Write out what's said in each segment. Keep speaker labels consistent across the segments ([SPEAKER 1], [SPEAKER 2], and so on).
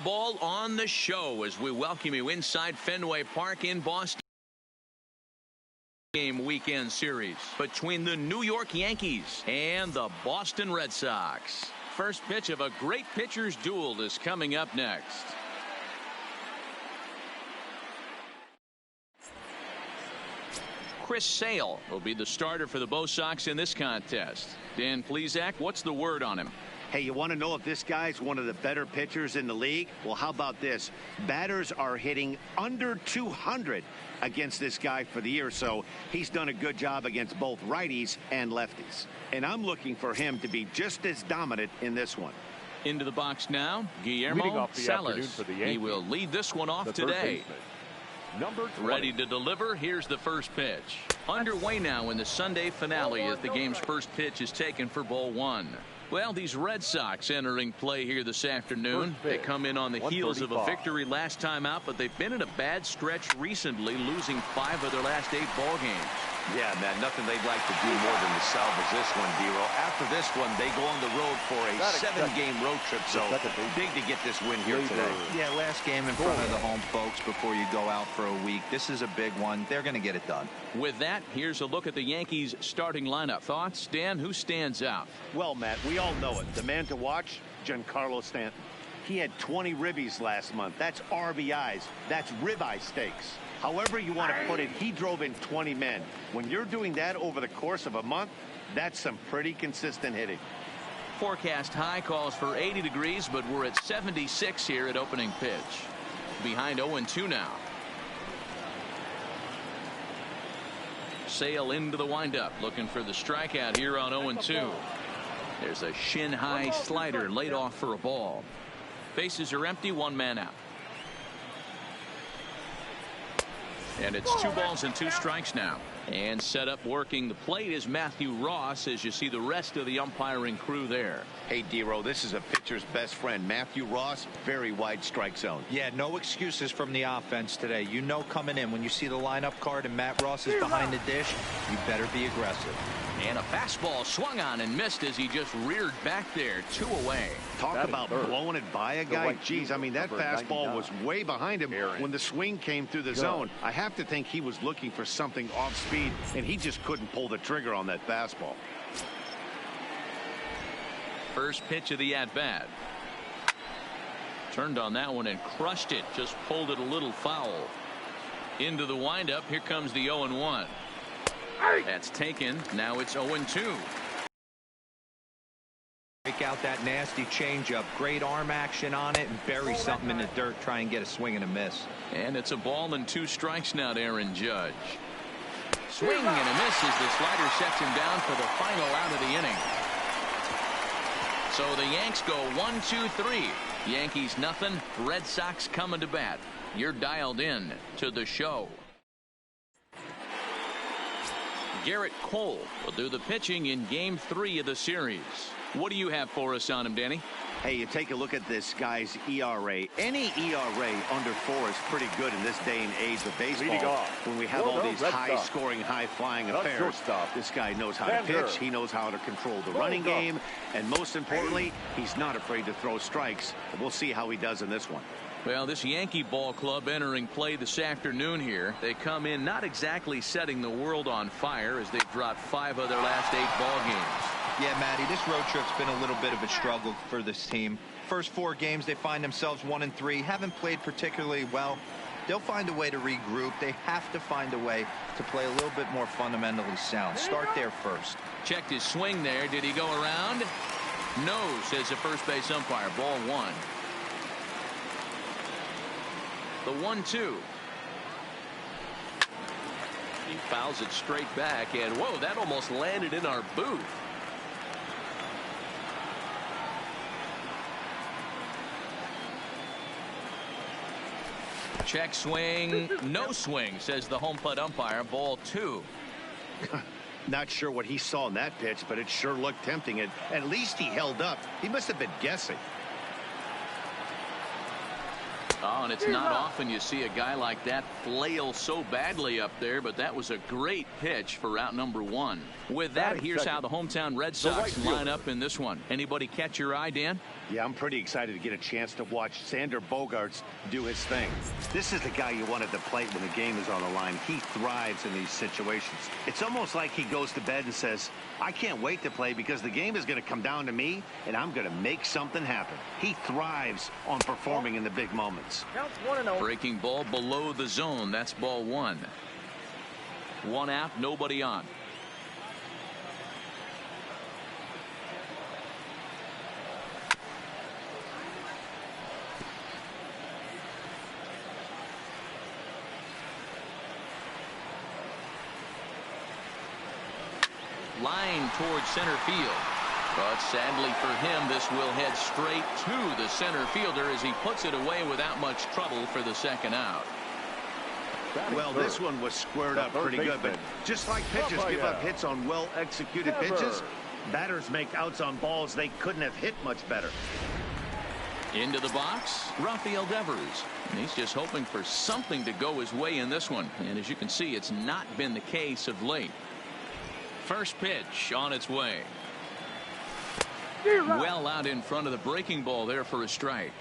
[SPEAKER 1] Baseball on the show as we welcome you inside Fenway Park in Boston. Game weekend series between the New York Yankees and the Boston Red Sox. First pitch of a great pitcher's duel is coming up next. Chris Sale will be the starter for the Bo Sox in this contest. Dan Plesac, what's the word on him?
[SPEAKER 2] Hey, you want to know if this guy's one of the better pitchers in the league? Well, how about this? Batters are hitting under 200 against this guy for the year, so he's done a good job against both righties and lefties. And I'm looking for him to be just as dominant in this one.
[SPEAKER 1] Into the box now, Guillermo Salas. He will lead this one off today. Ready to deliver. Here's the first pitch. Underway now in the Sunday finale as the game's first pitch is taken for ball one. Well, these Red Sox entering play here this afternoon. They come in on the heels of a victory last time out, but they've been in a bad stretch recently, losing 5 of their last 8 ball games.
[SPEAKER 3] Yeah, man, nothing they'd like to do more than to salvage this one, D-Roll. After this one, they go on the road for a 7-game road trip, so big to get this win here today.
[SPEAKER 4] Yeah, last game in front of the home folks before you go out for a week. This is a big one. They're going to get it done.
[SPEAKER 1] With that, here's a look at the Yankees starting lineup. Thoughts, Dan? Who stands out?
[SPEAKER 2] Well, Matt, we all know it. The man to watch, Giancarlo Stanton. He had 20 ribbies last month. That's RBIs. That's ribeye steaks. However you want to put it, he drove in 20 men. When you're doing that over the course of a month, that's some pretty consistent hitting.
[SPEAKER 1] Forecast high calls for 80 degrees, but we're at 76 here at opening pitch. Behind 0-2 now. Sale into the windup, looking for the strikeout here on 0-2. There's a shin-high slider laid off for a ball. Bases are empty, 1 man out. And it's 2 balls and 2 strikes now. And set up working the plate is Matthew Ross as you see the rest of the umpiring crew there.
[SPEAKER 2] Hey, D-Roll, this is a pitcher's best friend. Matthew Ross, very wide strike zone.
[SPEAKER 4] Yeah, no excuses from the offense today. You know coming in when you see the lineup card and Matt Ross is behind the dish, you better be aggressive.
[SPEAKER 1] And a fastball swung on and missed as he just reared back there. 2 away.
[SPEAKER 2] Talk about blowing it by a guy. Geez, I mean, that fastball was way behind him when the swing came through the zone. I have to think he was looking for something off speed, and he just couldn't pull the trigger on that fastball.
[SPEAKER 1] First pitch of the at-bat. Turned on that one and crushed it. Just pulled it a little foul. Into the windup. Here comes the 0-1. That's taken. Now it's 0-2.
[SPEAKER 4] Break out that nasty changeup. Great arm action on it and bury something in the dirt. Try and get a swing and a miss.
[SPEAKER 1] And it's a ball and 2 strikes now to Aaron Judge. Swing and a miss as the slider sets him down for the final out of the inning. So the Yanks go 1-2-3. Yankees nothing. Red Sox coming to bat. You're dialed in to the show. Garrett Cole will do the pitching in game 3 of the series. What do you have for us on him, Danny?
[SPEAKER 2] Hey, you take a look at this guy's ERA. Any ERA under 4 is pretty good in this day and age of baseball. When we have all these high-scoring, high-flying affairs, this guy knows how to pitch. He knows how to control the running game. And most importantly, he's not afraid to throw strikes. We'll see how he does in this one.
[SPEAKER 1] Well, this Yankee ball club entering play this afternoon here. They come in not exactly setting the world on fire as they've dropped 5 of their last 8 ball games.
[SPEAKER 4] Yeah, Matty, this road trip's been a little bit of a struggle for this team. First 4 games, they find themselves 1-3. Haven't played particularly well. They'll find a way to regroup. They have to find a way to play a little bit more fundamentally sound. Start there first.
[SPEAKER 1] Checked his swing there. Did he go around? No, says the first base umpire. Ball 1. The 1-2. He fouls it straight back, and whoa, that almost landed in our booth. Check swing, no swing, says the home plate umpire. Ball 2.
[SPEAKER 2] Not sure what he saw in that pitch, but it sure looked tempting. And at least he held up. He must have been guessing.
[SPEAKER 1] Oh, and it's not often you see a guy like that flail so badly up there, but that was a great pitch for out number one. With that, here's how the hometown Red Sox line up in this one. Anybody catch your eye, Dan?
[SPEAKER 2] Yeah, I'm pretty excited to get a chance to watch Sander Bogaerts do his thing. This is the guy you want at the plate when the game is on the line. He thrives in these situations. It's almost like he goes to bed and says, I can't wait to play because the game is going to come down to me and I'm going to make something happen. He thrives on performing in the big moments.
[SPEAKER 1] Breaking ball below the zone. That's ball one. One out, nobody on. Line towards center field. But sadly for him, this will head straight to the center fielder as he puts it away without much trouble for the second out.
[SPEAKER 2] Well, this one was squared up pretty good, but just like pitchers give up hits on well-executed pitches, batters make outs on balls they couldn't have hit much better.
[SPEAKER 1] Into the box, Rafael Devers. And he's just hoping for something to go his way in this one. And as you can see, it's not been the case of late. First pitch on its way. Well out in front of the breaking ball there for a strike.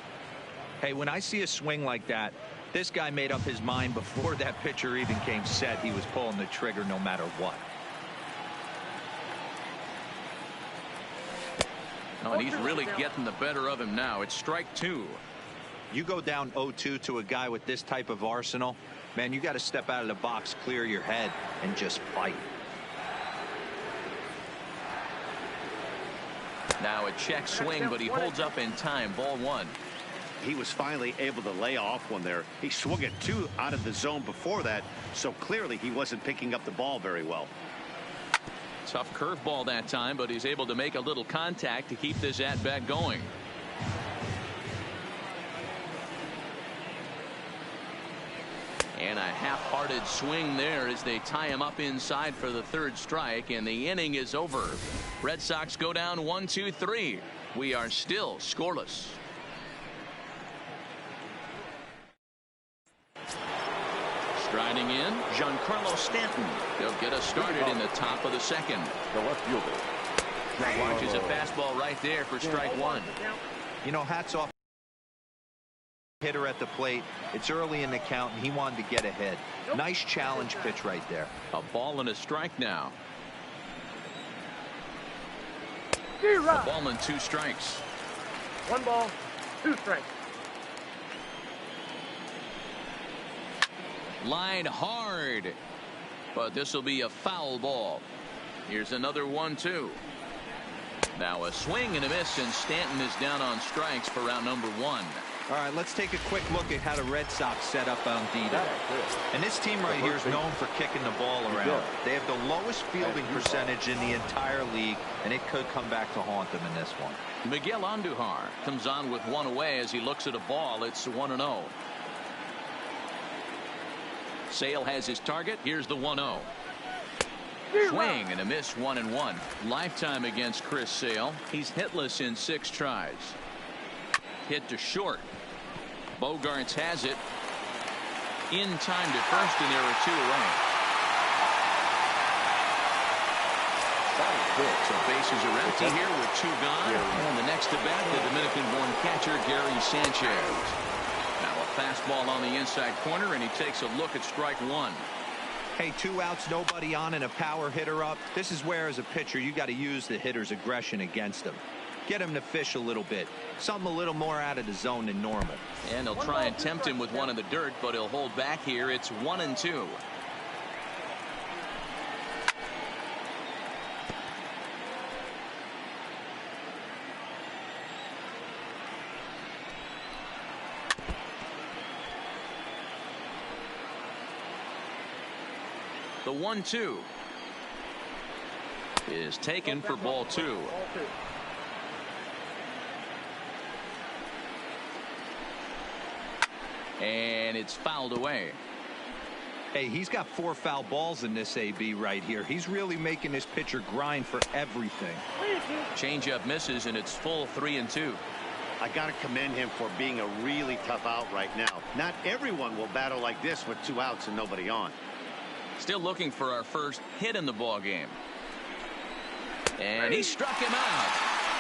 [SPEAKER 4] Hey, when I see a swing like that, this guy made up his mind before that pitcher even came set. He was pulling the trigger no matter what.
[SPEAKER 1] Oh, and he's really getting the better of him now. It's strike two.
[SPEAKER 4] You go down 0-2 to a guy with this type of arsenal, man, you got to step out of the box, clear your head, and just fight.
[SPEAKER 1] Now a check swing, but he holds up in time. Ball one.
[SPEAKER 2] He was finally able to lay off one there. He swung it two out of the zone before that, so clearly he wasn't picking up the ball very well.
[SPEAKER 1] Tough curveball that time, but he's able to make a little contact to keep this at-bat going. And a half-hearted swing there as they tie him up inside for the third strike, and the inning is over. Red Sox go down 1-2-3. We are still scoreless. Striding in, Giancarlo Stanton. They'll get us started in the top of the second.
[SPEAKER 5] The left fielder.
[SPEAKER 1] Launches a fastball right there for strike one.
[SPEAKER 4] You know, hats off. Hitter at the plate. It's early in the count, and he wanted to get ahead. Nice challenge pitch right there.
[SPEAKER 1] A ball and a strike now. A ball and two strikes.
[SPEAKER 5] 1 ball, 2 strikes.
[SPEAKER 1] Line hard, but this will be a foul ball. Here's another 1-2. Now a swing and a miss, and Stanton is down on strikes for round number one.
[SPEAKER 4] All right, let's take a quick look at how the Red Sox set up on D-Day. And this team right here is known for kicking the ball around. They have the lowest fielding percentage in the entire league, and it could come back to haunt them in this one.
[SPEAKER 1] Miguel Andujar comes on with one away as he looks at a ball. It's 1-0. Sale has his target. Here's the 1-0. Swing and a miss, 1-1. Lifetime against Chris Sale. He's hitless in 6 tries. Hit to short. Bogaerts has it in time to first, and there are 2 away. So bases are empty here with 2 gone. And the next to bat, the Dominican-born catcher Gary Sanchez. Now a fastball on the inside corner, and he takes a look at strike one.
[SPEAKER 4] Hey, 2 outs, nobody on, and a power hitter up. This is where, as a pitcher, you got to use the hitter's aggression against him. Get him to fish a little bit. Something a little more out of the zone than normal.
[SPEAKER 1] And they'll try and tempt him with one in the dirt, but he'll hold back here. It's 1-2. The 1-2 is taken for ball 2. And it's fouled away.
[SPEAKER 4] Hey, he's got 4 foul balls in this AB right here. He's really making this pitcher grind for everything.
[SPEAKER 1] Changeup misses, and it's full 3-2.
[SPEAKER 2] I got to commend him for being a really tough out right now. Not everyone will battle like this with 2 outs and nobody on.
[SPEAKER 1] Still looking for our first hit in the ball game. And he struck him out.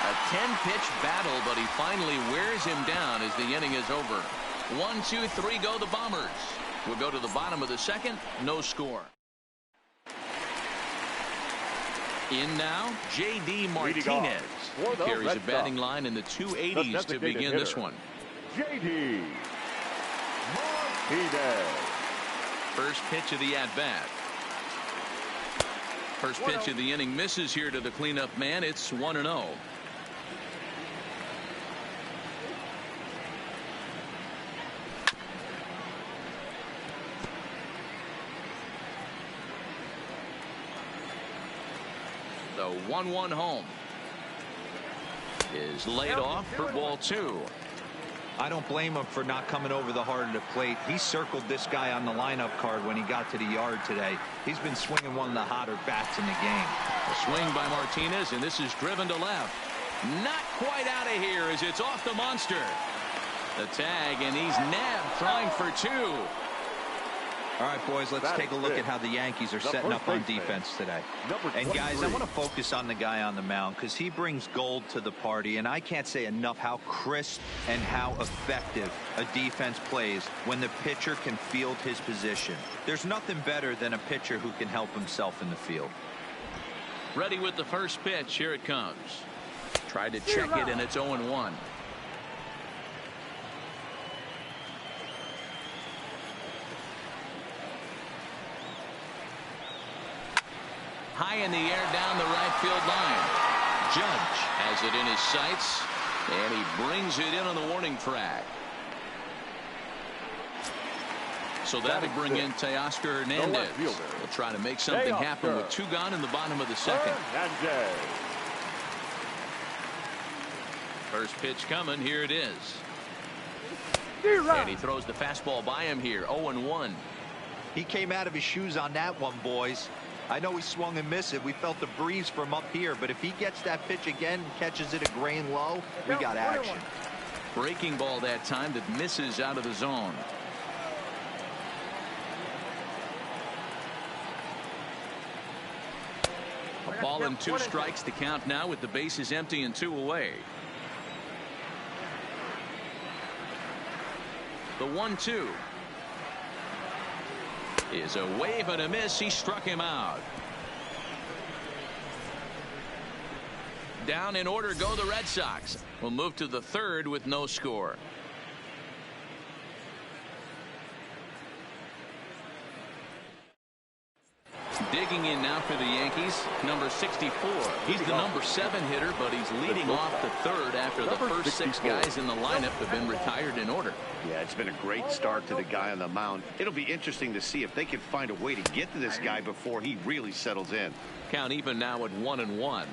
[SPEAKER 1] A 10-pitch battle, but he finally wears him down as the inning is over. 1, 2, 3 go the Bombers. We'll go to the bottom of the second. No score. In now, J.D. Martinez. He carries a batting line in the 280s to begin this one.
[SPEAKER 5] J.D. Martinez.
[SPEAKER 1] First pitch of the at-bat. First pitch of the inning misses here to the cleanup man. It's 1-0. The 1-1 home is laid off for ball 2.
[SPEAKER 4] I don't blame him for not coming over the heart of the plate. He circled this guy on the lineup card when he got to the yard today. He's been swinging one of the hotter bats in the game.
[SPEAKER 1] A swing by Martinez, and this is driven to left. Not quite out of here as it's off the monster. The tag, and he's nabbed trying for 2.
[SPEAKER 4] All right, boys, let's take a look at how the Yankees are setting up on defense today. And, guys, I want to focus on the guy on the mound because he brings gold to the party, and I can't say enough how crisp and how effective a defense plays when the pitcher can field his position. There's nothing better than a pitcher who can help himself in the field.
[SPEAKER 1] Ready with the first pitch. Here it comes. Tried to check it, and it's 0-1. High in the air down the right field line. Judge has it in his sights, and he brings it in on the warning track. So that'll bring in Teoscar Hernandez. He'll try to make something happen with 2 gone in the bottom of the second. First pitch coming. Here it is. And he throws the fastball by him here. 0-1.
[SPEAKER 4] He came out of his shoes on that one, boys. I know he swung and missed it. We felt the breeze from up here, but if he gets that pitch again and catches it a grain low, we got action.
[SPEAKER 1] Breaking ball that time that misses out of the zone. A ball and 2 strikes to count now with the bases empty and 2 away. The 1-2. Is a wave and a miss. He struck him out. Down in order go the Red Sox. We'll move to the third with no score. Digging in now for the Yankees, number 64. He's the number 7 hitter, but he's leading off the third after the first 6 guys in the lineup have been retired in order.
[SPEAKER 2] Yeah, it's been a great start to the guy on the mound. It'll be interesting to see if they can find a way to get to this guy before he really settles in.
[SPEAKER 1] Count even now at 1-1.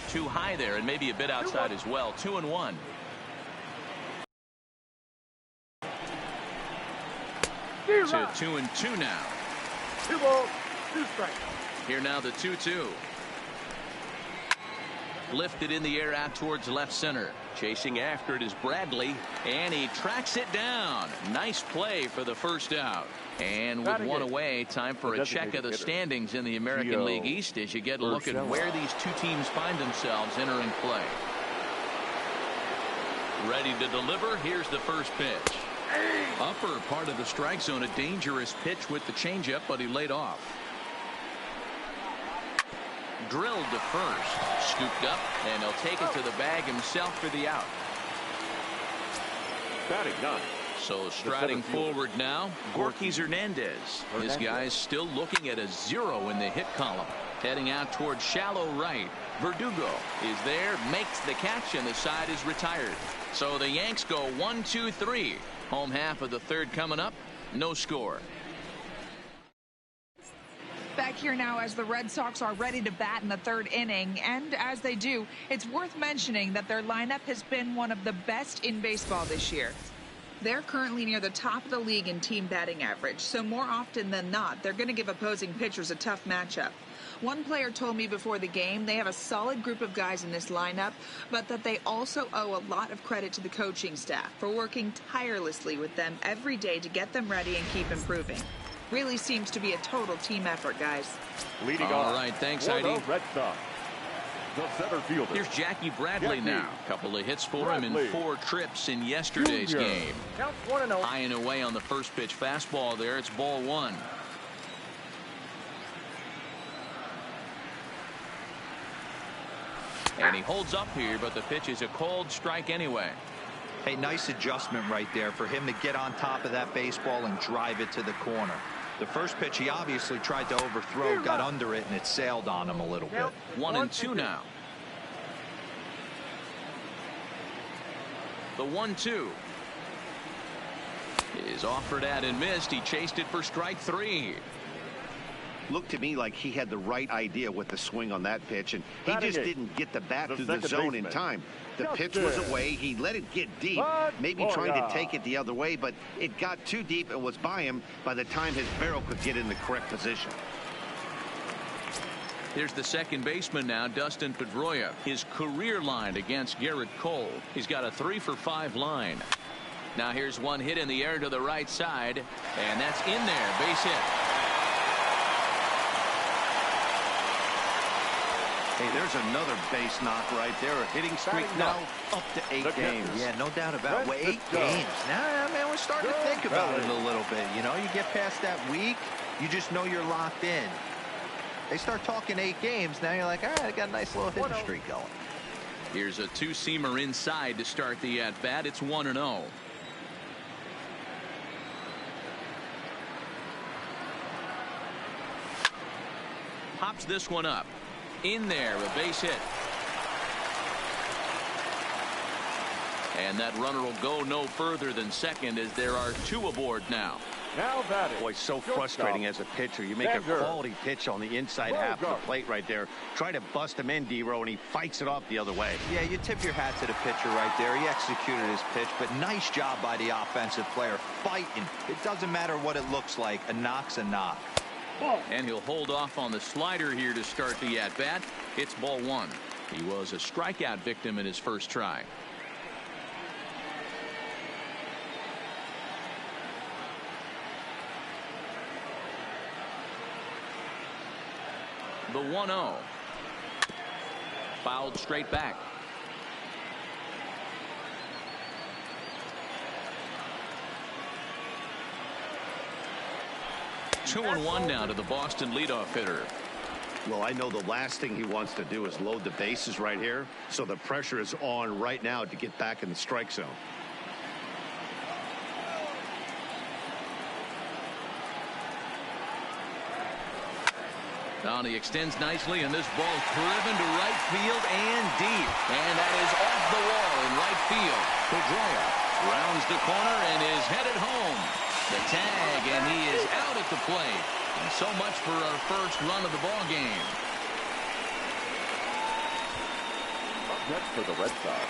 [SPEAKER 1] Too high there, and maybe a bit outside as well. 2-1. To 2-2 now.
[SPEAKER 5] 2 balls, 2 strikes.
[SPEAKER 1] Here now the 2-2. Lifted in the air out towards left center. Chasing after it is Bradley, and he tracks it down. Nice play for the first out. And with 1 away, time for a check of the standings in the American League East as you get a look at where these 2 teams find themselves entering play. Ready to deliver. Here's the first pitch. Upper part of the strike zone, a dangerous pitch with the changeup, but he laid off. Drilled to first, scooped up, and he'll take it to the bag himself for the out.
[SPEAKER 5] Batting 9.
[SPEAKER 1] So striding forward now, Yankees Hernandez. This guy's still looking at a 0 in the hit column. Heading out towards shallow right. Verdugo is there, makes the catch, and the side is retired. So the Yanks go 1, 2, 3. Home half of the third coming up. No score.
[SPEAKER 6] Back here now as the Red Sox are ready to bat in the third inning. And as they do, it's worth mentioning that their lineup has been one of the best in baseball this year. They're currently near the top of the league in team batting average. So more often than not, they're going to give opposing pitchers a tough matchup. One player told me before the game they have a solid group of guys in this lineup, but that they also owe a lot of credit to the coaching staff for working tirelessly with them every day to get them ready and keep improving. Really seems to be a total team effort, guys.
[SPEAKER 1] All right, thanks, Heidi.
[SPEAKER 5] Redsox. The center fielder.
[SPEAKER 1] Here's Jackie Bradley now. Couple of hits for him in 4 trips in yesterday's game.
[SPEAKER 5] Count 1-0.
[SPEAKER 1] High and away on the first pitch fastball there. It's ball 1. And he holds up here, but the pitch is a called strike anyway.
[SPEAKER 4] Hey, nice adjustment right there for him to get on top of that baseball and drive it to the corner. The first pitch he obviously tried to overthrow, got under it, and it sailed on him a little bit.
[SPEAKER 1] 1-2 now. The 1-2 is offered at and missed. He chased it for strike 3.
[SPEAKER 2] Looked to me like he had the right idea with the swing on that pitch, and he just didn't get the bat through the zone in time. The pitch was away. He let it get deep, maybe trying to take it the other way, but it got too deep and was by him by the time his barrel could get in the correct position.
[SPEAKER 1] Here's the second baseman now, Dustin Pedroia. His career line against Garrett Cole. He's got a 3-for-5 line. Now here's one hit in the air to the right side, and that's in there. Base hit.
[SPEAKER 2] Hey, there's another base knock right there. A hitting streak now up to 8 games.
[SPEAKER 4] Yeah, no doubt about it. 8 games. Now, man, we're starting to think about it a little bit. You know, you get past that week, you just know you're locked in. They start talking 8 games. Now you're like, all right, I got a nice little hitting streak going.
[SPEAKER 1] Here's a 2-seamer inside to start the at-bat. It's 1-0. Pops this one up. In there, a base hit. And that runner will go no further than second as there are 2 aboard now.
[SPEAKER 5] Now batting.
[SPEAKER 2] Boy, so frustrating as a pitcher. You make a quality pitch on the inside half of the plate right there. Try to bust him in, D-Row, and he fights it off the other way.
[SPEAKER 4] Yeah, you tip your hat to the pitcher right there. He executed his pitch, but nice job by the offensive player fighting. It doesn't matter what it looks like. A knock's a knock.
[SPEAKER 1] And he'll hold off on the slider here to start the at-bat. It's ball 1. He was a strikeout victim in his first try. The 1-0. Fouled straight back. Two and 1 now to the Boston leadoff hitter.
[SPEAKER 2] Well, I know the last thing he wants to do is load the bases right here, so the pressure is on right now to get back in the strike zone.
[SPEAKER 1] Now he extends nicely, and this ball driven to right field and deep. And that is off the wall in right field. Pedroia rounds the corner and is headed home. The tag, and he is out at the plate. And so much for our first run of the ball game.
[SPEAKER 5] Up next for the Red Sox.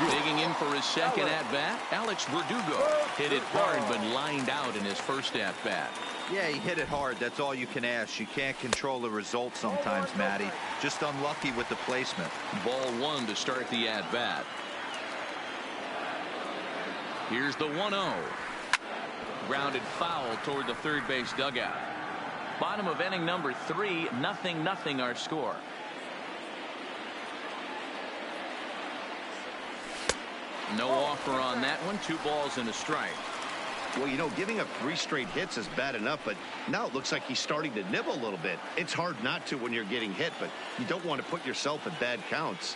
[SPEAKER 1] Digging in for his second at-bat, Alex Verdugo hit it hard but lined out in his first at-bat.
[SPEAKER 4] Yeah, he hit it hard. That's all you can ask. You can't control the result sometimes, Matty. Just unlucky with the placement.
[SPEAKER 1] Ball 1 to start the at-bat. Here's the 1-0. Grounded foul toward the third base dugout. Bottom of inning number 3, 0-0 our score. No offer on that one. 2 balls and a strike.
[SPEAKER 2] Well, you know, giving up 3 straight hits is bad enough, but now it looks like he's starting to nibble a little bit. It's hard not to when you're getting hit, but you don't want to put yourself in bad counts.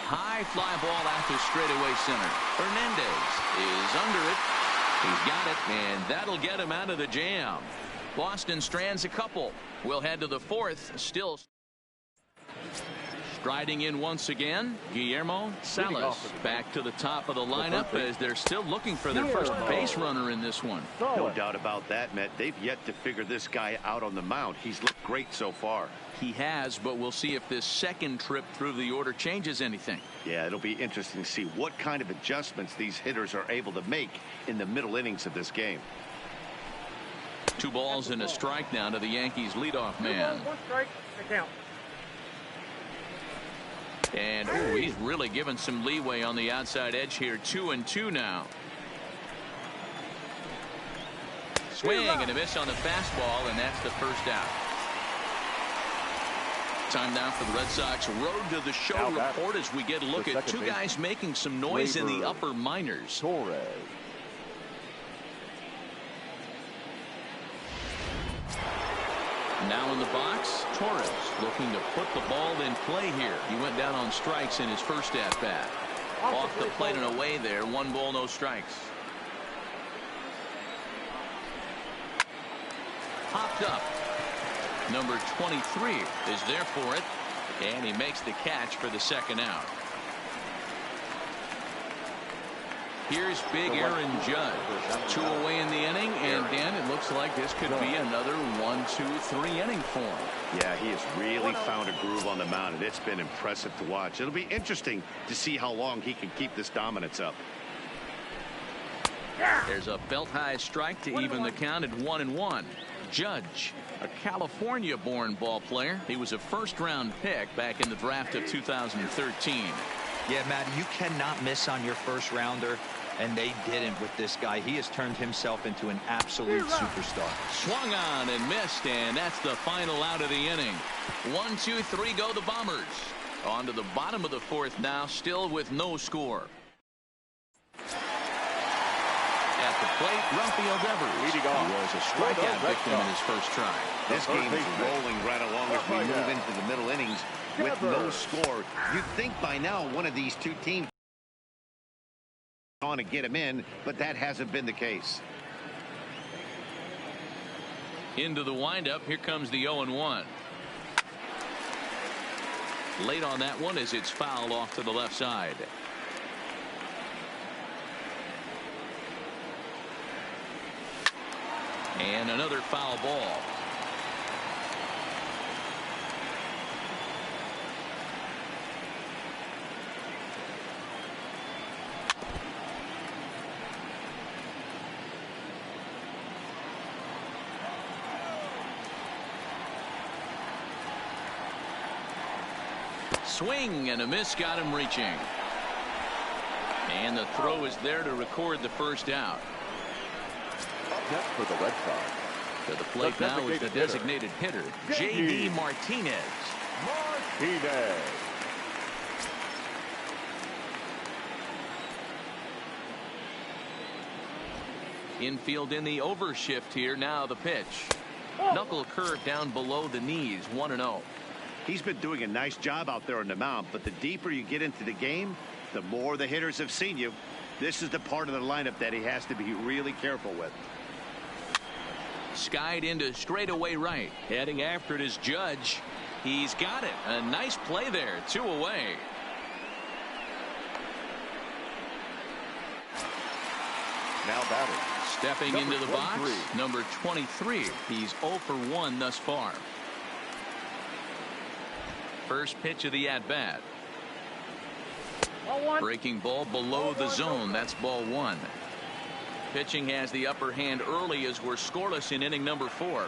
[SPEAKER 1] High fly ball after straightaway center. Hernandez is under it. He's got it, and that'll get him out of the jam. Boston strands a couple. We'll head to the 4th. Still striding in once again, Guillermo Salas back to the top of the lineup as they're still looking for their first base runner in this one.
[SPEAKER 2] No doubt about that, Matt. They've yet to figure this guy out on the mound. He's looked great so far.
[SPEAKER 1] He has, but we'll see if this second trip through the order changes anything.
[SPEAKER 2] Yeah, it'll be interesting to see what kind of adjustments these hitters are able to make in the middle innings of this game.
[SPEAKER 1] 2 balls and a strike now to the Yankees leadoff man.
[SPEAKER 5] 1 strike, the count.
[SPEAKER 1] And he's really given some leeway on the outside edge here. 2-2 now. Swing and a miss on the fastball, and that's the first out. Time now for the Red Sox Road to the Show report as we get a look at 2 guys making some noise in the upper minors.
[SPEAKER 5] Torres.
[SPEAKER 1] Now in the box, Torres looking to put the ball in play here. He went down on strikes in his first at-bat. Off the plate and away there. 1 ball, no strikes. Popped up. Number 23 is there for it, and he makes the catch for the second out. Here's big Aaron Judge. 2 away in the inning, and Dan, it looks like this could be another 1, 2, 3 inning for him.
[SPEAKER 2] Yeah, he has really found a groove on the mound, and it's been impressive to watch. It'll be interesting to see how long he can keep this dominance up.
[SPEAKER 1] There's a belt high strike to even the count at 1-1. Judge, a California-born ball player. He was a first-round pick back in the draft of 2013.
[SPEAKER 4] Yeah, Matt, you cannot miss on your first rounder, and they didn't with this guy. He has turned himself into an absolute superstar.
[SPEAKER 1] Swung on and missed, and that's the final out of the inning. 1, 2, 3 go the Bombers. On to the bottom of the 4th now, still with no score. At the plate, Rafael Devers. He was a strikeout victim in his first try.
[SPEAKER 2] This game is rolling right along as we move into the middle innings with no score. You'd think by now one of these 2 teams on to get him in, but that hasn't been the case.
[SPEAKER 1] Into the windup, here comes the 0-1. Late on that one as it's fouled off to the left side. And another foul ball. Swing and a miss got him reaching. And the throw is there to record the first out.
[SPEAKER 5] Next for the Red Sox.
[SPEAKER 1] To the plate now is the designated hitter, J.D. Martinez. Infield in the overshift here. Now the pitch. Knuckle curve down below the knees. 1-0.
[SPEAKER 2] He's been doing a nice job out there on the mound, but the deeper you get into the game, the more the hitters have seen you. This is the part of the lineup that he has to be really careful with.
[SPEAKER 1] Skied into straightaway right. Heading after it is Judge. He's got it. A nice play there. 2 away.
[SPEAKER 5] Now batting.
[SPEAKER 1] Stepping into the box, number 23. He's 0 for 1 thus far. First pitch of the at-bat. Breaking ball below the zone. That's ball 1. Pitching has the upper hand early as we're scoreless in inning number 4.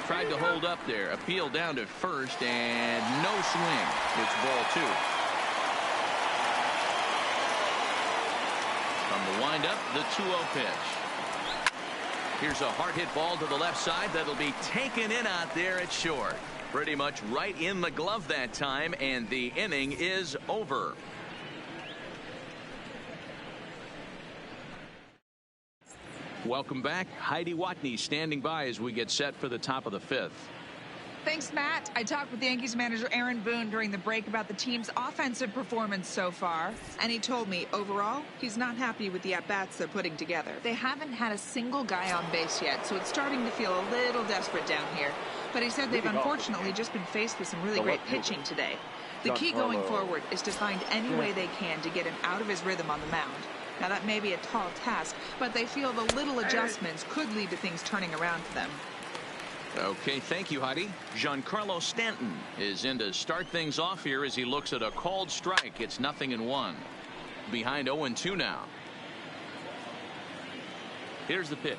[SPEAKER 1] Tried to hold up there. Appeal down to first and no swing. It's ball 2. From the windup, the 2-0 pitch. Here's a hard hit ball to the left side that'll be taken in out there at short. Pretty much right in the glove that time, and the inning is over. Welcome back. Heidi Watney standing by as we get set for the top of the 5th.
[SPEAKER 6] Thanks, Matt. I talked with Yankees manager Aaron Boone during the break about the team's offensive performance so far, and he told me overall he's not happy with the at-bats they're putting together. They haven't had a single guy on base yet, so it's starting to feel a little desperate down here. But he said they've unfortunately just been faced with some really great pitching today. The key going forward is to find any way they can to get him out of his rhythm on the mound. Now, that may be a tall task, but they feel the little adjustments could lead to things turning around for them.
[SPEAKER 1] Okay, thank you, Heidi. Giancarlo Stanton is in to start things off here as he looks at a called strike. It's 0-1. Behind 0-2 now. Here's the pitch.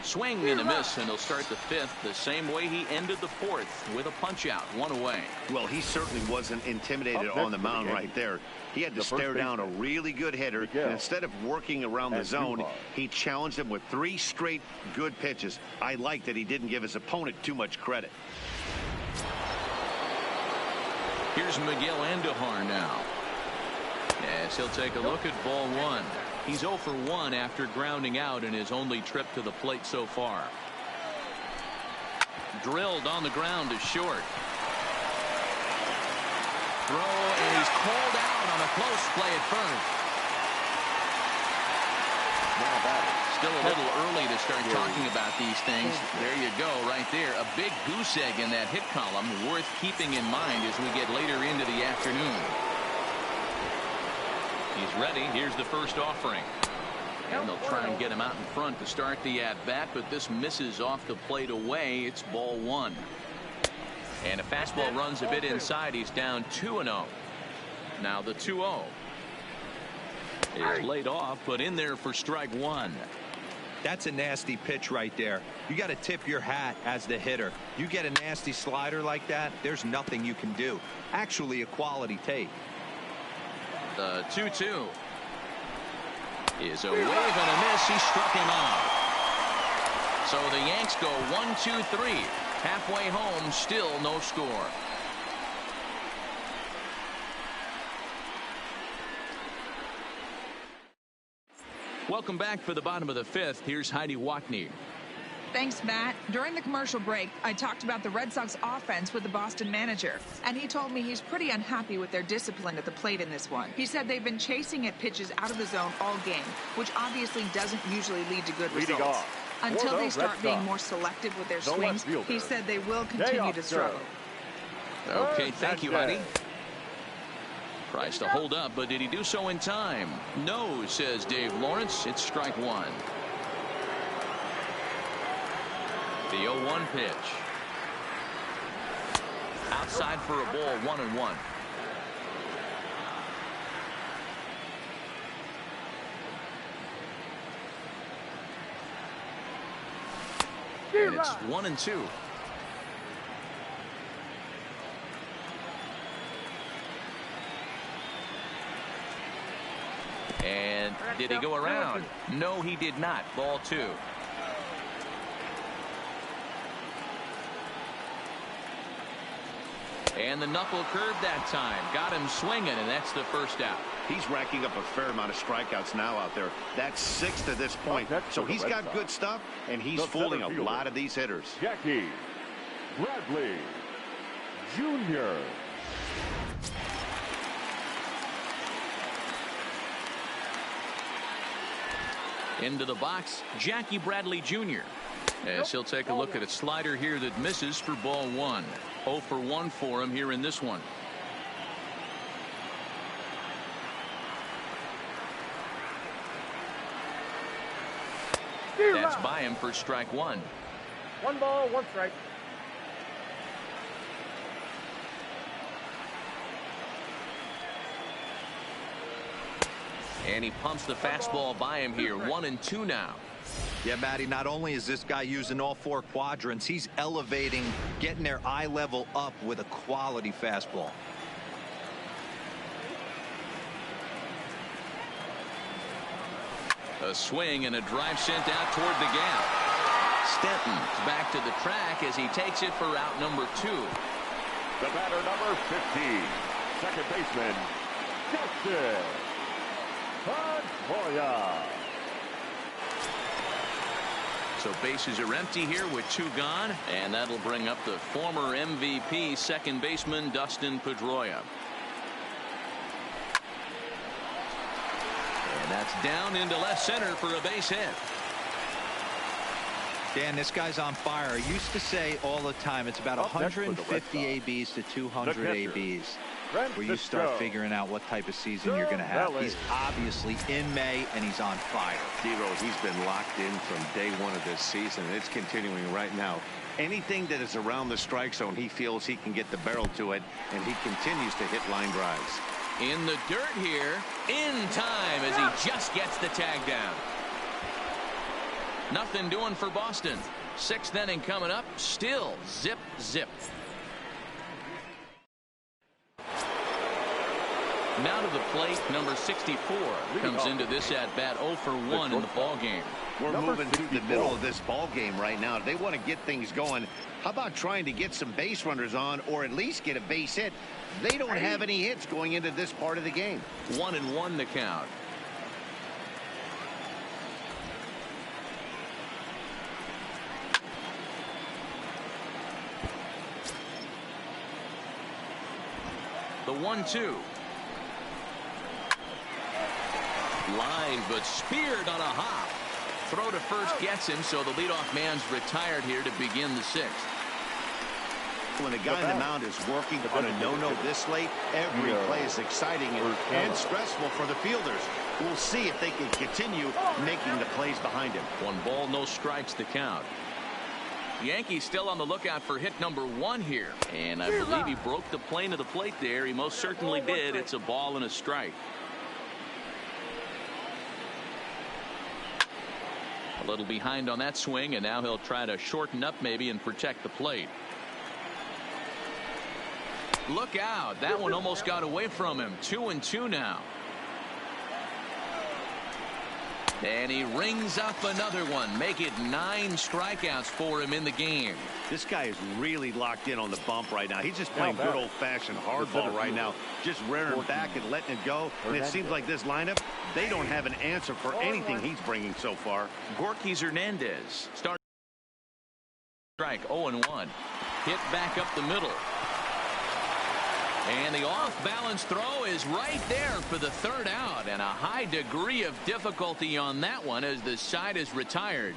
[SPEAKER 1] Swing and a miss, and he'll start the fifth the same way he ended the fourth, with a punch out, 1 away.
[SPEAKER 2] Well, he certainly wasn't intimidated on the mound right there. He had to stare down a really good hitter, and instead of working around the zone, he challenged him with 3 straight good pitches. I like that he didn't give his opponent too much credit.
[SPEAKER 1] Here's Miguel Andujar now. Yes, he'll take a look at ball 1. He's 0 for 1 after grounding out in his only trip to the plate so far. Drilled on the ground to short. Throw, and he's called out on a close play at first. Still a little early to start talking about these things. There you go, right there. A big goose egg in that hit column, worth keeping in mind as we get later into the afternoon. He's ready. Here's the first offering. And they'll try and get him out in front to start the at-bat, but this misses off the plate away. It's ball 1. And a fastball runs a bit inside. He's down 2-0. Now the 2-0 is laid off, but in there for strike 1.
[SPEAKER 4] That's a nasty pitch right there. You got to tip your hat as the hitter. You get a nasty slider like that, there's nothing you can do. Actually a quality take.
[SPEAKER 1] The 2-2 is a wave and a miss. He struck him out. So the Yanks go 1-2-3. Halfway home, still no score. Welcome back for the bottom of the 5th. Here's Heidi Watney.
[SPEAKER 6] Thanks, Matt. During the commercial break, I talked about the Red Sox offense with the Boston manager, and he told me he's pretty unhappy with their discipline at the plate in this one. He said they've been chasing at pitches out of the zone all game, which obviously doesn't usually lead to good results. Until they start being more selective with their swings, he said they will continue to struggle.
[SPEAKER 1] Okay, thank you, Heidi. Tries to hold up, but did he do so in time? No, says Dave Lawrence. It's strike 1. The 0-1 pitch. Outside for a ball, 1-1. And it's 1-2. And did he go around? No, he did not. Ball 2. And the knuckle curve that time. Got him swinging, and that's the first out.
[SPEAKER 2] He's racking up a fair amount of strikeouts now out there. That's 6 to this point. So he's got good stuff, and he's fooling a lot of these hitters.
[SPEAKER 5] Yankees Bradley Jr.
[SPEAKER 1] Into the box, Jackie Bradley Jr. As he'll take a look at a slider here that misses for ball 1. 0 for 1 for him here in this one. That's by him for strike 1.
[SPEAKER 5] 1 ball, 1 strike.
[SPEAKER 1] And he pumps the fastball by him here. 1-2 now.
[SPEAKER 4] Yeah, Matty, not only is this guy using all 4 quadrants, he's elevating, getting their eye level up with a quality fastball.
[SPEAKER 1] A swing and a drive sent out toward the gap. Stanton's back to the track as he takes it for out number 2.
[SPEAKER 5] The batter, number 15, second baseman, Justin Pedroia.
[SPEAKER 1] So bases are empty here with 2 gone, and that'll bring up the former MVP second baseman Dustin Pedroia. And that's down into left center for a base hit.
[SPEAKER 4] Dan, this guy's on fire. I used to say all the time it's about 150 ABs to 200 ABs where you start figuring out what type of season you're going to have. He's obviously in May, and he's on fire.
[SPEAKER 2] D-Rose, he's been locked in from day 1 of this season. It's continuing right now. Anything that is around the strike zone, he feels he can get the barrel to it, and he continues to hit line drives.
[SPEAKER 1] In the dirt here, in time as he just gets the tag down. Nothing doing for Boston. 6th inning coming up, still zip, zip. Now to the plate, number 64 comes into this at-bat 0 for 1 in the ball game.
[SPEAKER 2] We're moving through the middle of this ball game right now. They want to get things going. How about trying to get some base runners on, or at least get a base hit? They don't have any hits going into this part of the game.
[SPEAKER 1] 1-1 the count. The 1-2. Line, but speared on a hop. Throw to first gets him, so the leadoff man's retired here to begin the 6th.
[SPEAKER 2] When a guy in the mound is working on a no-no this late, every play is exciting and stressful for the fielders. We'll see if they can continue making the plays behind him.
[SPEAKER 1] 1 ball, no strikes to count. Yankees still on the lookout for hit number 1 here. And I believe he broke the plane of the plate there. He most certainly did. It's a ball and a strike. A little behind on that swing, and now he'll try to shorten up maybe and protect the plate. Look out. That one almost got away from him. 2-2 now. And he rings up another one. Make it 9 strikeouts for him in the game.
[SPEAKER 2] This guy is really locked in on the bump right now. He's just playing good old-fashioned hardball right now. Just rearing back and letting it go. And it seems like this lineup, they don't have an answer for anything he's bringing so far.
[SPEAKER 1] Gorkys Hernandez. Start strike 0-1. Hit back up the middle. And the off-balance throw is right there for the 3rd out, and a high degree of difficulty on that one as the side is retired.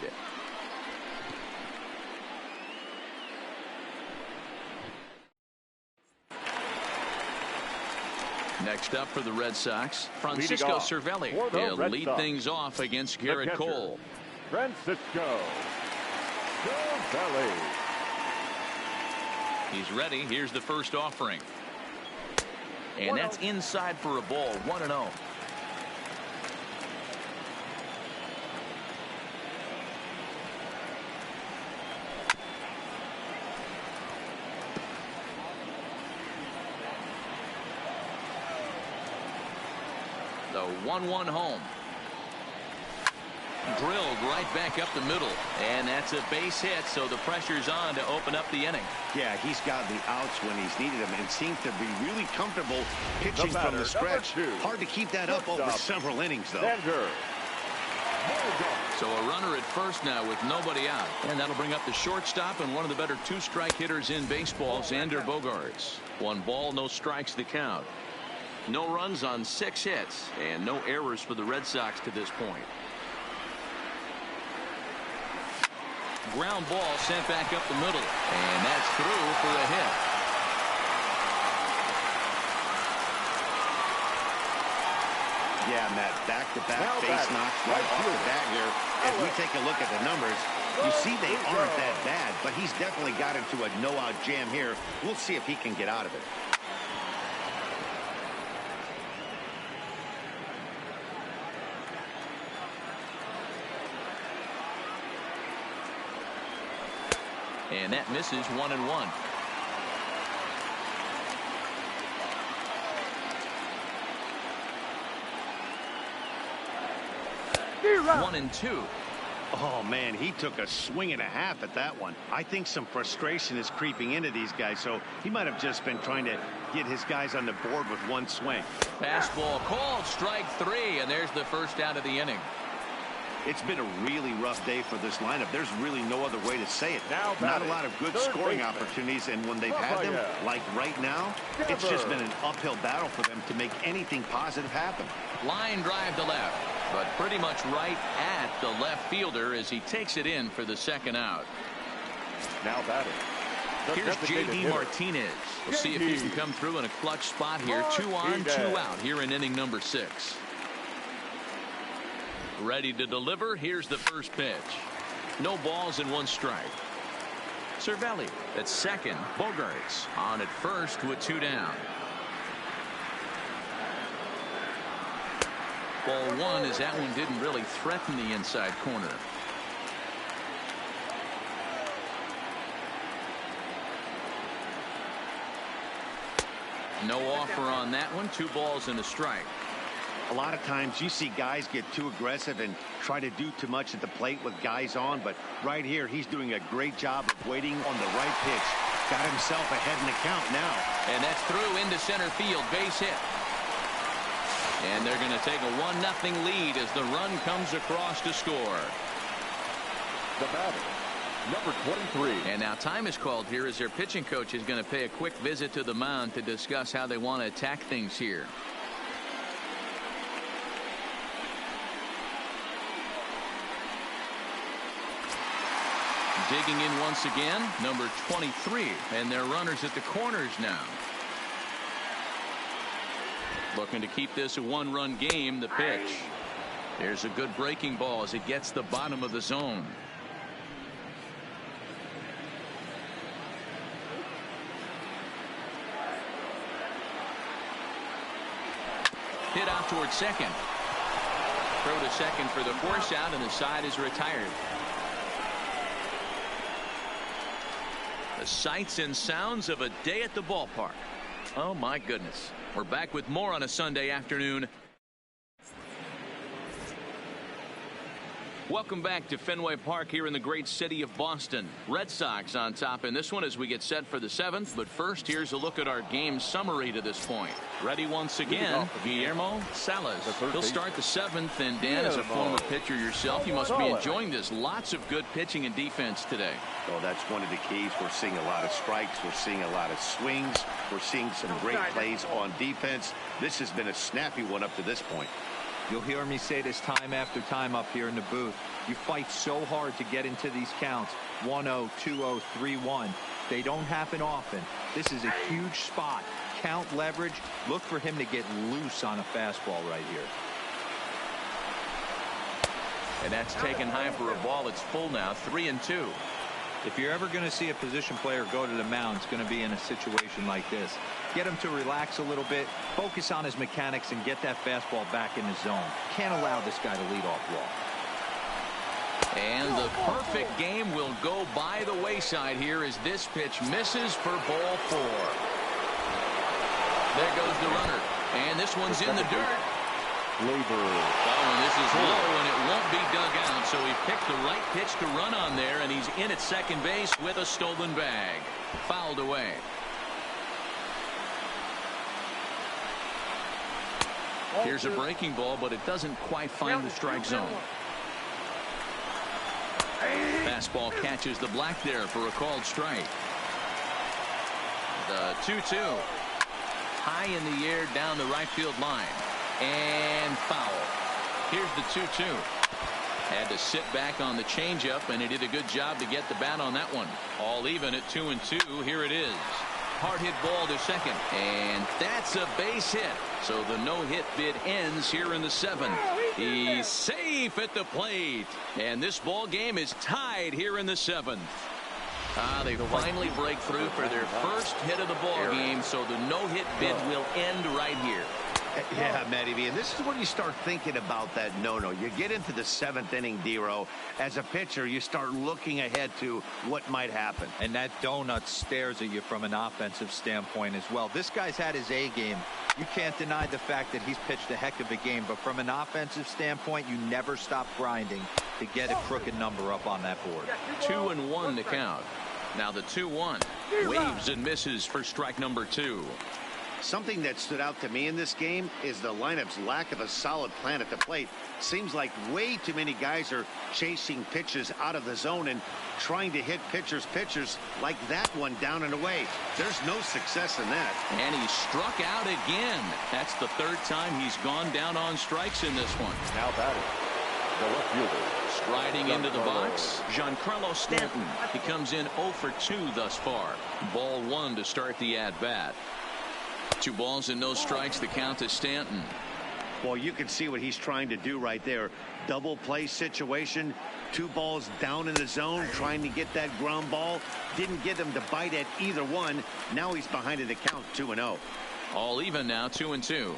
[SPEAKER 1] Next up for the Red Sox, Francisco Cervelli. He'll lead things off against Garrett Cole.
[SPEAKER 5] Francisco Cervelli.
[SPEAKER 1] He's ready. Here's the first offering. And that's inside for a ball. 1-0. The 1-1 home. Drilled right back up the middle, and that's a base hit, so the pressure's on to open up the inning.
[SPEAKER 2] Yeah, he's got the outs when he's needed them and seems to be really comfortable pitching from the stretch. Hard to keep that up over several innings, though.
[SPEAKER 1] So a runner at first now with nobody out, and that'll bring up the shortstop and one of the better 2-strike hitters in baseball, Xander Bogaerts. 1 ball, no strikes to count. No runs on 6 hits, and no errors for the Red Sox to this point. Ground ball sent back up the middle, and that's through for a hit.
[SPEAKER 2] Yeah, Matt, back-to-back base knocks right off the bat here. As we take a look at the numbers, you see they aren't that bad, but he's definitely got into a no-out jam here. We'll see if he can get out of it.
[SPEAKER 1] And that misses. 1-1. One and 2.
[SPEAKER 2] Oh, man, he took a swing and a half at that one. I think some frustration is creeping into these guys, so he might have just been trying to get his guys on the board with 1 swing.
[SPEAKER 1] Fastball called, strike 3, and there's the first out of the inning.
[SPEAKER 2] It's been a really rough day for this lineup. There's really no other way to say it. Not a lot of good scoring opportunities, and when they've had them, like right now, it's just been an uphill battle for them to make anything positive happen.
[SPEAKER 1] Line drive to left, but pretty much right at the left fielder as he takes it in for the 2nd out.
[SPEAKER 5] Now batting.
[SPEAKER 1] Here's J.D. Martinez. We'll see if he can come through in a clutch spot here. 2 on, 2 out here in inning number 6. Ready to deliver. Here's the first pitch. No balls and 1 strike. Cervelli at second. Bogaerts on at first with 2 down. Ball one, as that one didn't really threaten the inside corner. No offer on that one. 2 balls and a strike.
[SPEAKER 2] A lot of times you see guys get too aggressive and try to do too much at the plate with guys on, but right here he's doing a great job of waiting on the right pitch. Got himself ahead in the count now.
[SPEAKER 1] And that's through into center field. Base hit. And they're going to take a 1-0 lead as the run comes across to score.
[SPEAKER 5] The batter, number 23.
[SPEAKER 1] And now time is called here as their pitching coach is going to pay a quick visit to the mound to discuss how they want to attack things here. Digging in once again, number 23, and their runners at the corners now. Looking to keep this a 1-run game. The pitch. There's a good breaking ball as it gets the bottom of the zone. Hit out towards second. Throw to second for the force out, and the side is retired. The sights and sounds of a day at the ballpark. Oh my goodness. We're back with more on a Sunday afternoon. Welcome back to Fenway Park here in the great city of Boston. Red Sox on top in this one as we get set for the 7th. But first, here's a look at our game summary to this point. Ready once again, Guillermo Salas. He'll start the 7th. And Dan, as a former pitcher yourself, you must be enjoying this. Lots of good pitching and defense today.
[SPEAKER 2] Oh, that's one of the keys. We're seeing a lot of strikes. We're seeing a lot of swings. We're seeing some great plays on defense. This has been a snappy one up to this point.
[SPEAKER 4] You'll hear me say this time after time up here in the booth. You fight so hard to get into these counts. 1-0, 2-0, 3-1. They don't happen often. This is a huge spot. Count leverage. Look for him to get loose on a fastball right here.
[SPEAKER 1] And that's taken high for a ball. It's full now. 3-2.
[SPEAKER 4] If you're ever going to see a position player go to the mound, it's going to be in a situation like this. Get him to relax a little bit, focus on his mechanics, and get that fastball back in the zone. Can't allow this guy to lead off walk.
[SPEAKER 1] And the perfect game will go by the wayside here as this pitch misses for ball 4. There goes the runner. And this one's in the dirt.
[SPEAKER 5] Labor.
[SPEAKER 1] Oh, and this is low, and it won't be dug out. So he picked the right pitch to run on there, and he's in at second base with a stolen bag. Fouled away. Here's a breaking ball, but it doesn't quite find the strike zone. Fastball catches the black there for a called strike. The 2-2. High in the air down the right field line. And foul. Here's the 2-2. Had to sit back on the changeup, and he did a good job to get the bat on that one. All even at 2-2. Here it is. Hard hit ball to second, and that's a base hit. So the no-hit bid ends here in the 7th. He's safe at the plate, and this ball game is tied here in the 7th. They finally break through for their first hit of the ball game, so the no-hit bid will end right here.
[SPEAKER 2] Yeah, Matty B, and this is when you start thinking about that no-no. You get into the 7th inning, Dero. As a pitcher, you start looking ahead to what might happen.
[SPEAKER 4] And that donut stares at you from an offensive standpoint as well. This guy's had his A game. You can't deny the fact that he's pitched a heck of a game, but from an offensive standpoint, you never stop grinding to get a crooked number up on that board.
[SPEAKER 1] 2-1 to count. Now the 2-1. Waves and misses for strike number 2.
[SPEAKER 2] Something that stood out to me in this game is the lineup's lack of a solid plan at the plate. Seems like way too many guys are chasing pitches out of the zone and trying to hit pitchers like that one down and away. There's no success in that.
[SPEAKER 1] And he struck out again. That's the 3rd time he's gone down on strikes in this one.
[SPEAKER 5] Now batting, the left fielder.
[SPEAKER 1] Striding into the box, Giancarlo Stanton. He comes in 0 for 2 thus far. Ball 1 to start the at-bat. 2 balls and no strikes. The count to Stanton.
[SPEAKER 2] Well, you can see what he's trying to do right there. Double play situation. 2 balls down in the zone, trying to get that ground ball. Didn't get him to bite at either one. Now he's behind in the count, 2-0.
[SPEAKER 1] All even now, 2-2.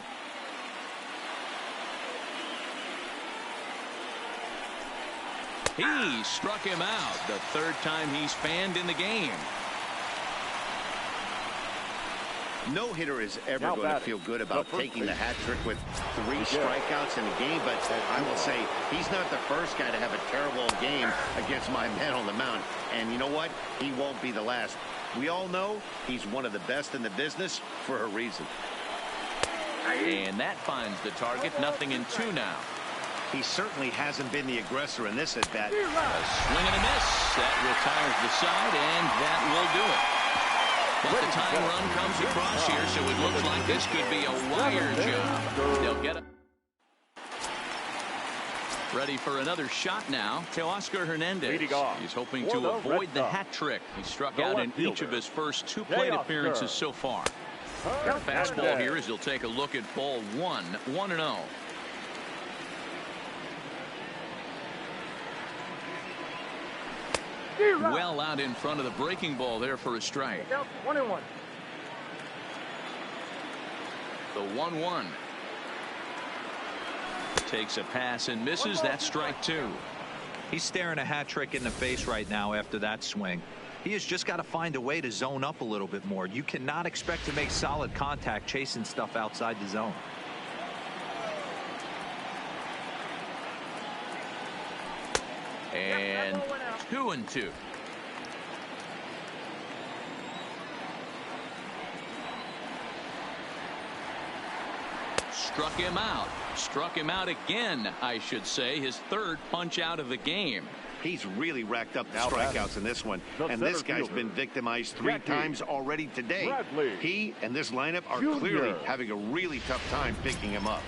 [SPEAKER 1] He struck him out, the third time he's fanned in the game.
[SPEAKER 2] No hitter is ever going to feel good about taking the hat trick with 3 strikeouts in a game, but I will say he's not the first guy to have a terrible game against my man on the mound. And you know what? He won't be the last. We all know he's one of the best in the business for a reason.
[SPEAKER 1] And that finds the target. 0-2 now.
[SPEAKER 2] He certainly hasn't been the aggressor in this at-bat.
[SPEAKER 1] A swing and a miss. That retires the side, and that will do it. But the tying run comes across here, so it looks like this could be a wire job. They'll get it. Ready for another shot now. Teoscar Hernandez. He's hoping to avoid the hat trick. He struck out in each of his first 2 plate appearances so far. Fastball here as he'll take a look at ball 1. 1-0. Well out in front of the breaking ball there for a strike.
[SPEAKER 7] 1-1.
[SPEAKER 1] The 1-1. Takes a pass and misses. That's strike 2.
[SPEAKER 4] He's staring a hat trick in the face right now after that swing. He has just got to find a way to zone up a little bit more. You cannot expect to make solid contact chasing stuff outside the zone.
[SPEAKER 1] And 2-2. Struck him out. Struck him out again, I should say. His 3rd punch out of the game.
[SPEAKER 2] He's really racked up the strikeouts in this one. And this guy's been victimized 3 times already today. He and this lineup are clearly having a really tough time picking him up.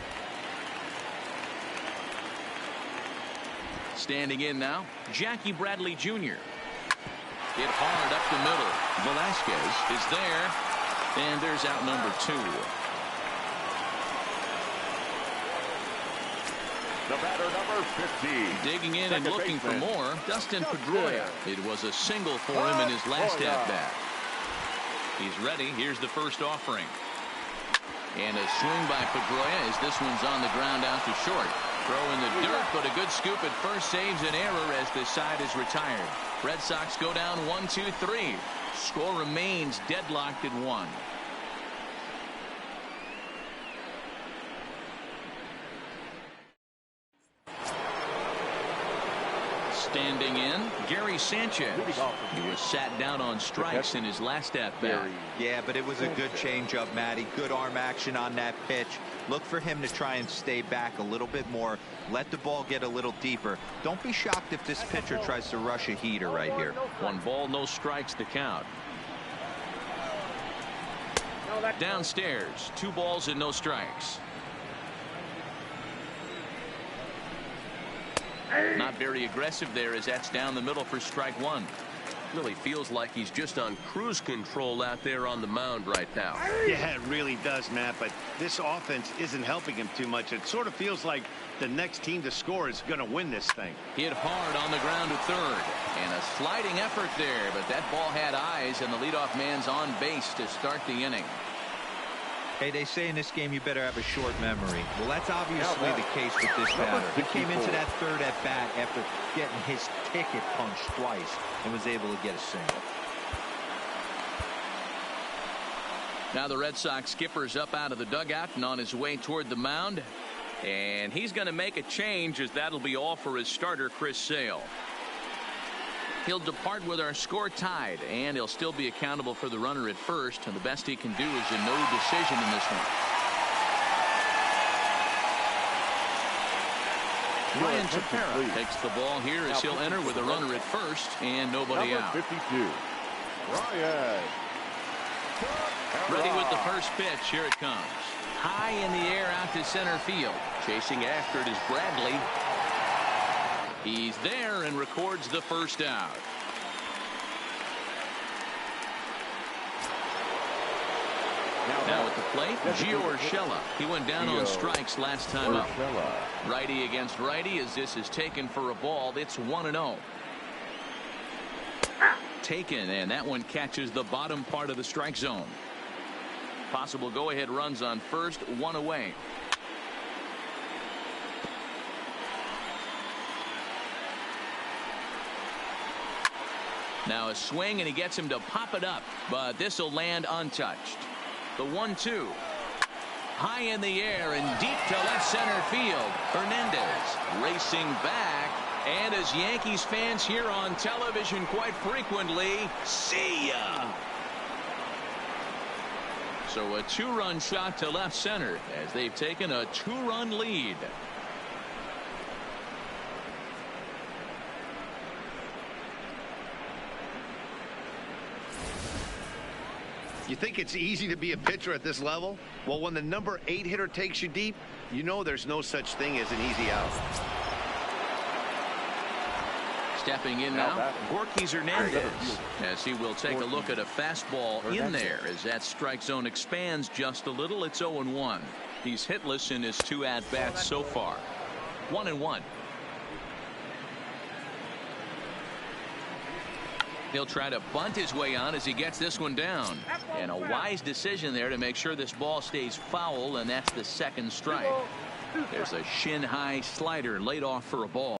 [SPEAKER 1] Standing in now, Jackie Bradley Jr. Hit hard up the middle. Velasquez is there. And there's out number 2.
[SPEAKER 5] The batter, number 15.
[SPEAKER 1] Digging in and looking for more, Dustin Pedroia. It was a single for him in his last at-bat. He's ready. Here's the first offering. And a swing by Pedroia as this one's on the ground out to short. Throw in the dirt, but a good scoop at first saves an error as this side is retired. Red Sox go down 1-2-3. Score remains deadlocked at 1. Standing in, Gary Sanchez. He was sat down on strikes in his last at-bat.
[SPEAKER 4] Yeah, but it was a good changeup, Matty. Good arm action on that pitch. Look for him to try and stay back a little bit more. Let the ball get a little deeper. Don't be shocked if this pitcher tries to rush a heater right here.
[SPEAKER 1] 1 ball, no strikes, the count. Downstairs, 2 balls and no strikes. Not very aggressive there as that's down the middle for strike 1.
[SPEAKER 3] Really feels like he's just on cruise control out there on the mound right now.
[SPEAKER 2] Yeah, it really does, Matt, but this offense isn't helping him too much. It sort of feels like the next team to score is going to win this thing.
[SPEAKER 1] Hit hard on the ground to 3rd. And a sliding effort there, but that ball had eyes, and the leadoff man's on base to start the inning.
[SPEAKER 4] Hey, they say in this game you better have a short memory. Well, that's obviously the case with this batter. He came into that 3rd at-bat after getting his ticket punched twice and was able to get a single.
[SPEAKER 1] Now the Red Sox skipper's up out of the dugout and on his way toward the mound. And he's going to make a change as that'll be all for his starter, Chris Sale. He'll depart with our score tied, and he'll still be accountable for the runner at first, and the best he can do is a no decision in this one. Ryan Tepera takes the ball here as he'll enter with a runner at first and nobody out.
[SPEAKER 5] 52. Ryan.
[SPEAKER 1] Ready with the first pitch. Here it comes. High in the air out to center field. Chasing after it is Bradley. He's there and records the first out. Now at the plate, Gio Urshela. He went down on strikes last time up. Righty against righty as this is taken for a ball. It's 1-0. Taken, and that one catches the bottom part of the strike zone. Possible go-ahead runs on first, 1 away. Now a swing, and he gets him to pop it up, but this will land untouched. The 1-2. High in the air and deep to left center field. Hernandez racing back. And as Yankees fans hear on television quite frequently, see ya! So a 2-run shot to left center as they've taken a 2-run lead.
[SPEAKER 2] You think it's easy to be a pitcher at this level? Well, when the number 8 hitter takes you deep, you know there's no such thing as an easy out.
[SPEAKER 1] Stepping in now, Yankees Hernandez, as he will take a look at a fastball in there as that strike zone expands just a little. It's 0-1. He's hitless in his 2 at-bats so far. 1-1. He'll try to bunt his way on as he gets this one down. And a wise decision there to make sure this ball stays foul, and that's the 2nd strike. There's a shin-high slider laid off for a ball.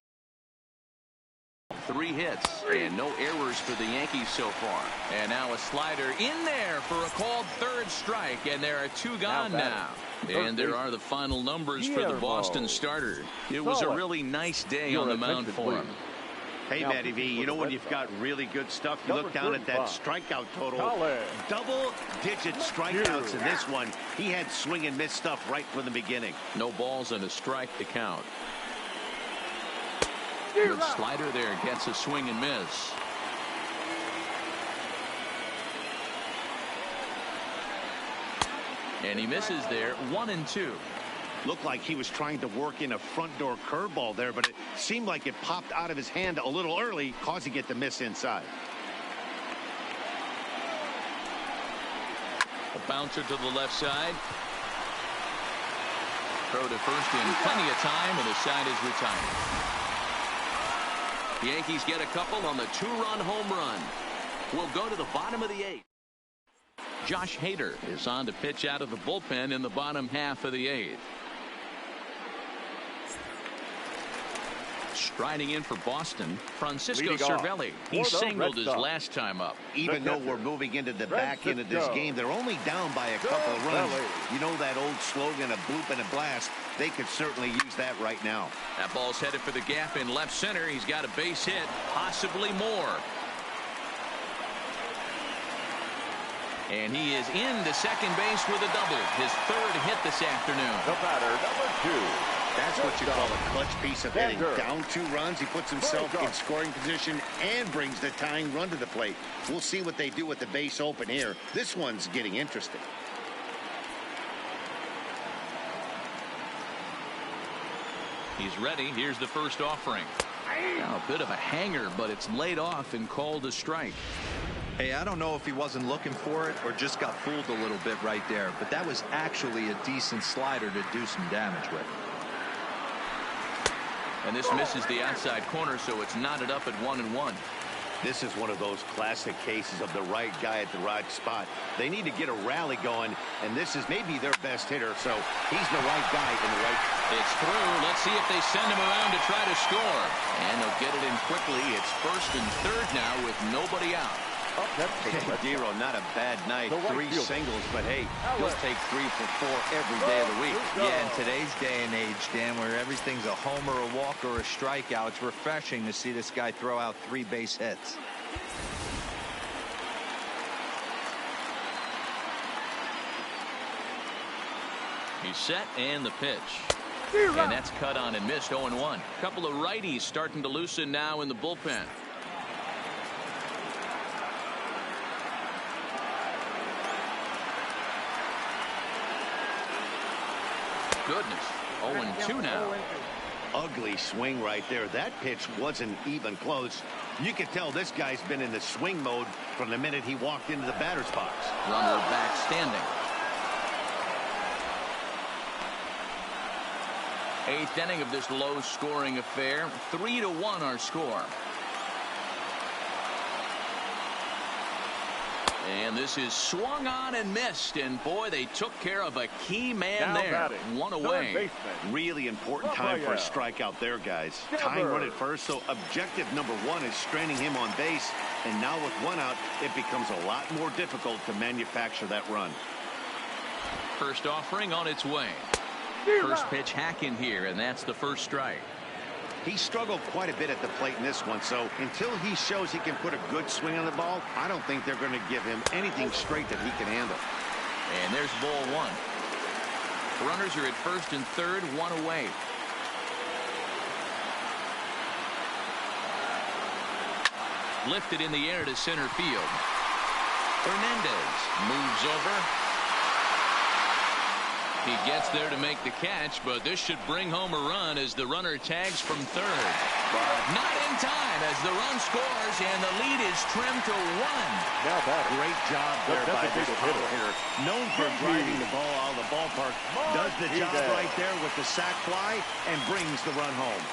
[SPEAKER 1] 3 hits and no errors for the Yankees so far. And now a slider in there for a called 3rd strike, and there are 2 gone now. And there are the final numbers for the Boston starter. It was a really nice day on the mound for him.
[SPEAKER 2] Hey, Matty V, you know when you've got really good stuff, you look down at that strikeout total. Double-digit strikeouts in this one. He had swing and miss stuff right from the beginning.
[SPEAKER 1] No balls and a strike to count. Good slider there, gets a swing and miss. And he misses there. 1-2.
[SPEAKER 2] Looked like he was trying to work in a front door curveball there, but it seemed like it popped out of his hand a little early, causing it to miss inside.
[SPEAKER 1] A bouncer to the left side. Throw to first in plenty of time, and the side is retired. The Yankees get a couple on the 2-run home run. We'll go to the bottom of the 8th. Josh Hader is on to pitch out of the bullpen in the bottom half of the 8th. Striding in for Boston, Francisco Cervelli. He singled his last time up.
[SPEAKER 2] Even though we're moving into the back end of this game, they're only down by a couple of runs. You know that old slogan, a bloop and a blast. They could certainly use that right now.
[SPEAKER 1] That ball's headed for the gap in left center. He's got a base hit, possibly more. And he is into second base with a double. His 3rd hit this afternoon.
[SPEAKER 5] The batter, number 2.
[SPEAKER 2] That's what you call a clutch piece of hitting. Down 2 runs, he puts himself in scoring position and brings the tying run to the plate. We'll see what they do with the base open here. This one's getting interesting.
[SPEAKER 1] He's ready. Here's the first offering. Now a bit of a hanger, but it's laid off and called a strike.
[SPEAKER 4] Hey, I don't know if he wasn't looking for it or just got fooled a little bit right there, but that was actually a decent slider to do some damage with.
[SPEAKER 1] And this misses the outside corner, so it's knotted up at 1-1.
[SPEAKER 2] This is one of those classic cases of the right guy at the right spot. They need to get a rally going, and this is maybe their best hitter, so he's the right guy in the right.
[SPEAKER 1] It's through. Let's see if they send him around to try to score. And they'll get it in quickly. It's 1st and 3rd now with nobody out.
[SPEAKER 2] Dero, not a bad night. 3 singles, but hey, he'll take 3 for 4 every day of the week.
[SPEAKER 4] Yeah, in today's day and age, Dan, where everything's a homer, a walk, or a strikeout, it's refreshing to see this guy throw out 3 base hits.
[SPEAKER 1] He's set, and the pitch. And that's cut on and missed. 0-1. Couple of righties starting to loosen now in the bullpen. Goodness. 0-2 now.
[SPEAKER 2] Ugly swing right there. That pitch wasn't even close. You could tell this guy's been in the swing mode from the minute he walked into the batter's box.
[SPEAKER 1] Runner back standing. 8th inning of this low-scoring affair. 3-1 our score. And this is swung on and missed. And boy, they took care of a key man
[SPEAKER 5] Now
[SPEAKER 1] there.
[SPEAKER 5] batting,
[SPEAKER 1] One away.
[SPEAKER 2] Really important time for a strikeout there, guys. Tying run at first, so objective number one is straining him on base. And now with one out, it becomes a lot more difficult to manufacture that run.
[SPEAKER 1] First offering on its way. First pitch hack in here, and that's the first strike.
[SPEAKER 2] He struggled quite a bit at the plate in this one, so until he shows he can put a good swing on the ball, I don't think they're going to give him anything straight that he can handle.
[SPEAKER 1] And there's ball one. Runners are at first and third, one away. Lifted in the air to center field. Hernandez moves over. He gets there to make the catch, but this should bring home a run as the runner tags from third. Not in time as the run scores, and the lead is trimmed to one.
[SPEAKER 5] Now that
[SPEAKER 2] great job there by this hitter. Known for driving the ball out of the ballpark. Does the job right there with the sac fly and brings the run home.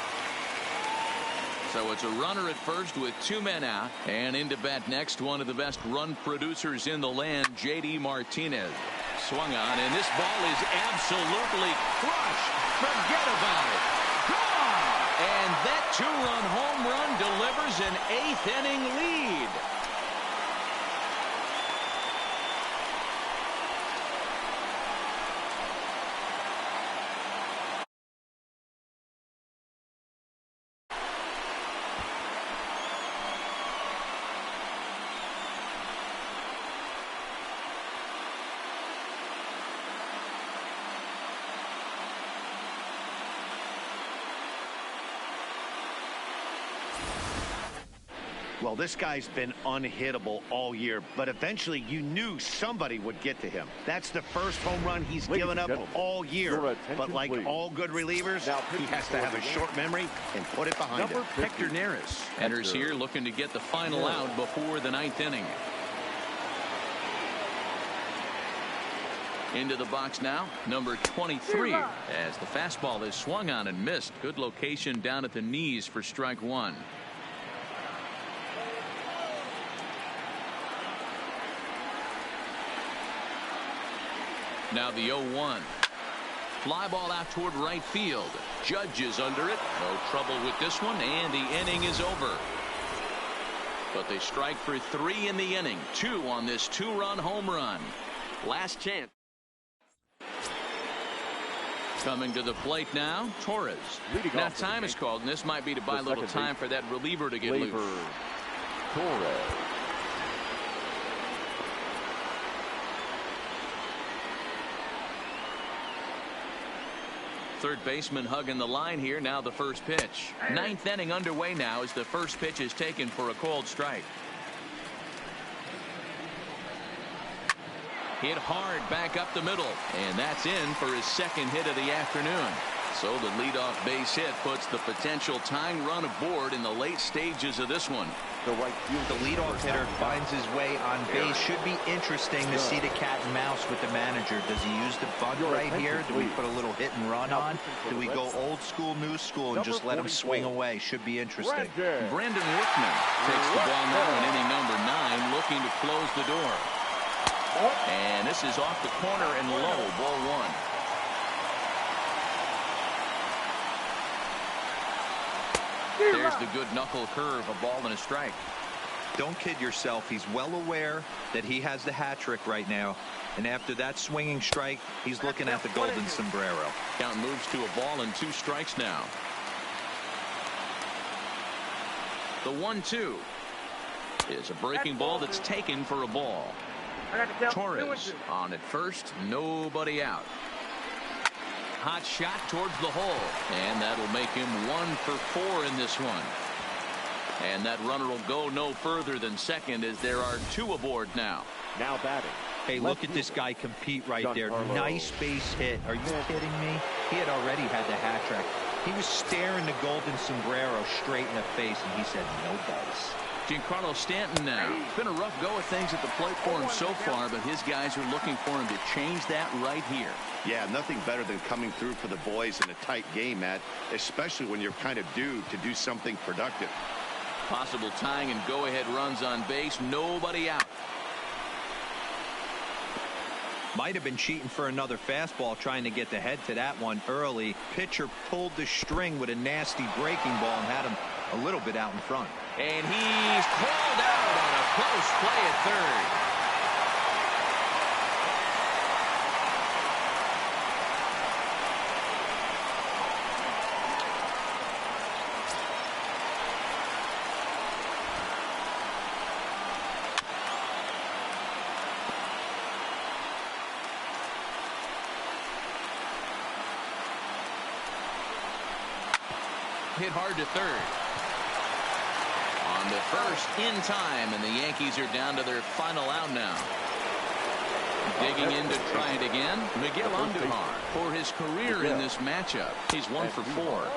[SPEAKER 1] So it's a runner at first with two men out, and into bat next, one of the best run producers in the land, J.D. Martinez. Swung on, and this ball is absolutely crushed. Forget about it. Gone! And that two-run home run delivers an eighth-inning lead.
[SPEAKER 2] Well, this guy's been unhittable all year, but eventually you knew somebody would get to him. That's the first home run he's given up all year. But like all good relievers, he has to have a short memory and put it behind him.
[SPEAKER 1] Hector Neris enters here looking to get the final out before the ninth inning. Into the box now, number 23, as the fastball is swung on and missed. Good location down at the knees for strike one. Now the 0-1. Fly ball out toward right field. Judge is under it. No trouble with this one, and the inning is over. But they strike for three in the inning. Two on this two-run home run. Last chance. Coming to the plate now, Torres. Now time is called, and this might be to buy a little time for that reliever to get loose.
[SPEAKER 5] Torres.
[SPEAKER 1] Third baseman hugging the line here. Now the first pitch. Ninth inning underway now as the first pitch is taken for a called strike. Hit hard back up the middle, and that's in for his second hit of the afternoon. So the leadoff base hit puts the potential tying run aboard in the late stages of this one.
[SPEAKER 4] The leadoff hitter finds his way on base. Should be interesting to see the cat and mouse with the manager. Does he use the bunt right here? Do we put a little hit and run on? Do we go old school, new school, and just let him swing away? Should be interesting.
[SPEAKER 1] Brandon Wickman takes the ball now in inning number 9, looking to close the door. And this is off the corner and low, ball one. There's the good knuckle curve, a ball and a strike.
[SPEAKER 4] Don't kid yourself. He's well aware that he has the hat trick right now. And after that swinging strike, he's looking at the golden sombrero.
[SPEAKER 1] Count moves to a ball and 2 strikes now. The 1-2 is a breaking ball that's taken for a ball. Torres on at first, nobody out. Hot shot towards the hole, and that'll make him 1 for 4 in this one. And that runner will go no further than second as there are 2 aboard now.
[SPEAKER 5] Now batting.
[SPEAKER 4] Hey, look at this guy compete right there. Nice base hit. Are you kidding me? He had already had the hat trick. He was staring the golden sombrero straight in the face, and he said no dice.
[SPEAKER 1] Giancarlo Stanton now. It's been a rough go of things at the plate for him so far, but his guys are looking for him to change that right here.
[SPEAKER 2] Yeah, nothing better than coming through for the boys in a tight game, Matt, especially when you're kind of due to do something productive.
[SPEAKER 1] Possible tying and go-ahead runs on base. Nobody out.
[SPEAKER 4] Might have been cheating for another fastball, trying to get the head to that one early. Pitcher pulled the string with a nasty breaking ball and had him a little bit out in front.
[SPEAKER 1] And he's called out on a close play at third. Hit hard to third. On the first in time, and the Yankees are down to their final out now. Digging in to try it again, Miguel Andujar. For his career in this matchup, he's 1 for 4.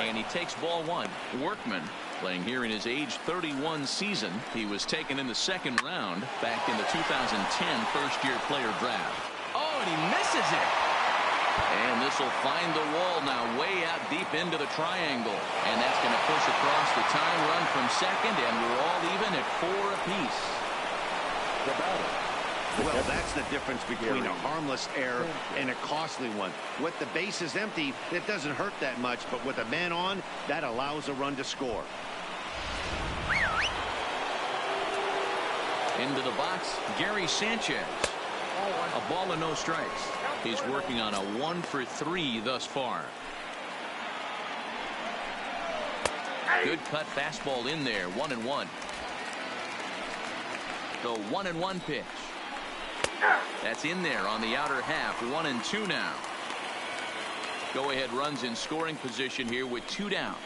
[SPEAKER 1] And he takes ball 1. Workman, playing here in his age 31 season. He was taken in the second round back in the 2010 first-year player draft. Oh, and he misses it. And this will find the wall now way out deep into the triangle. And that's going to push across the time run from second, and we're all even at 4 apiece.
[SPEAKER 2] Well, that's the difference between a harmless error and a costly one. With the bases empty, it doesn't hurt that much, but with a man on, that allows a run to score.
[SPEAKER 1] Into the box, Gary Sanchez. A ball and no strikes. He's working on a 1 for 3 thus far. Good cut fastball in there. 1-1. The 1-1 pitch. That's in there on the outer half. 1-2 now. Go ahead runs in scoring position here with 2 down.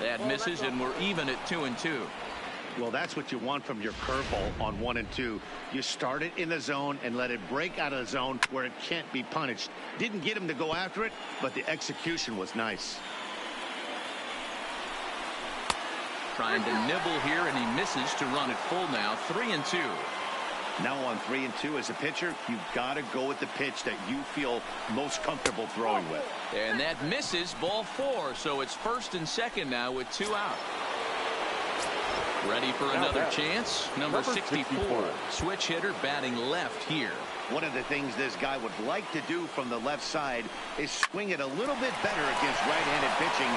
[SPEAKER 1] That misses, and we're even at 2-2.
[SPEAKER 2] Well, that's what you want from your curveball on 1 and 2. You start it in the zone and let it break out of the zone where it can't be punished. Didn't get him to go after it, but the execution was nice.
[SPEAKER 1] Trying to nibble here, and he misses to run it full now. 3-2.
[SPEAKER 2] Now on 3 and 2 as a pitcher, you've got to go with the pitch that you feel most comfortable throwing with.
[SPEAKER 1] And that misses, ball 4. So it's first and second now with 2 out. Ready for another chance. Number 64. Switch hitter batting left here.
[SPEAKER 2] One of the things this guy would like to do from the left side is swing it a little bit better against right-handed pitching.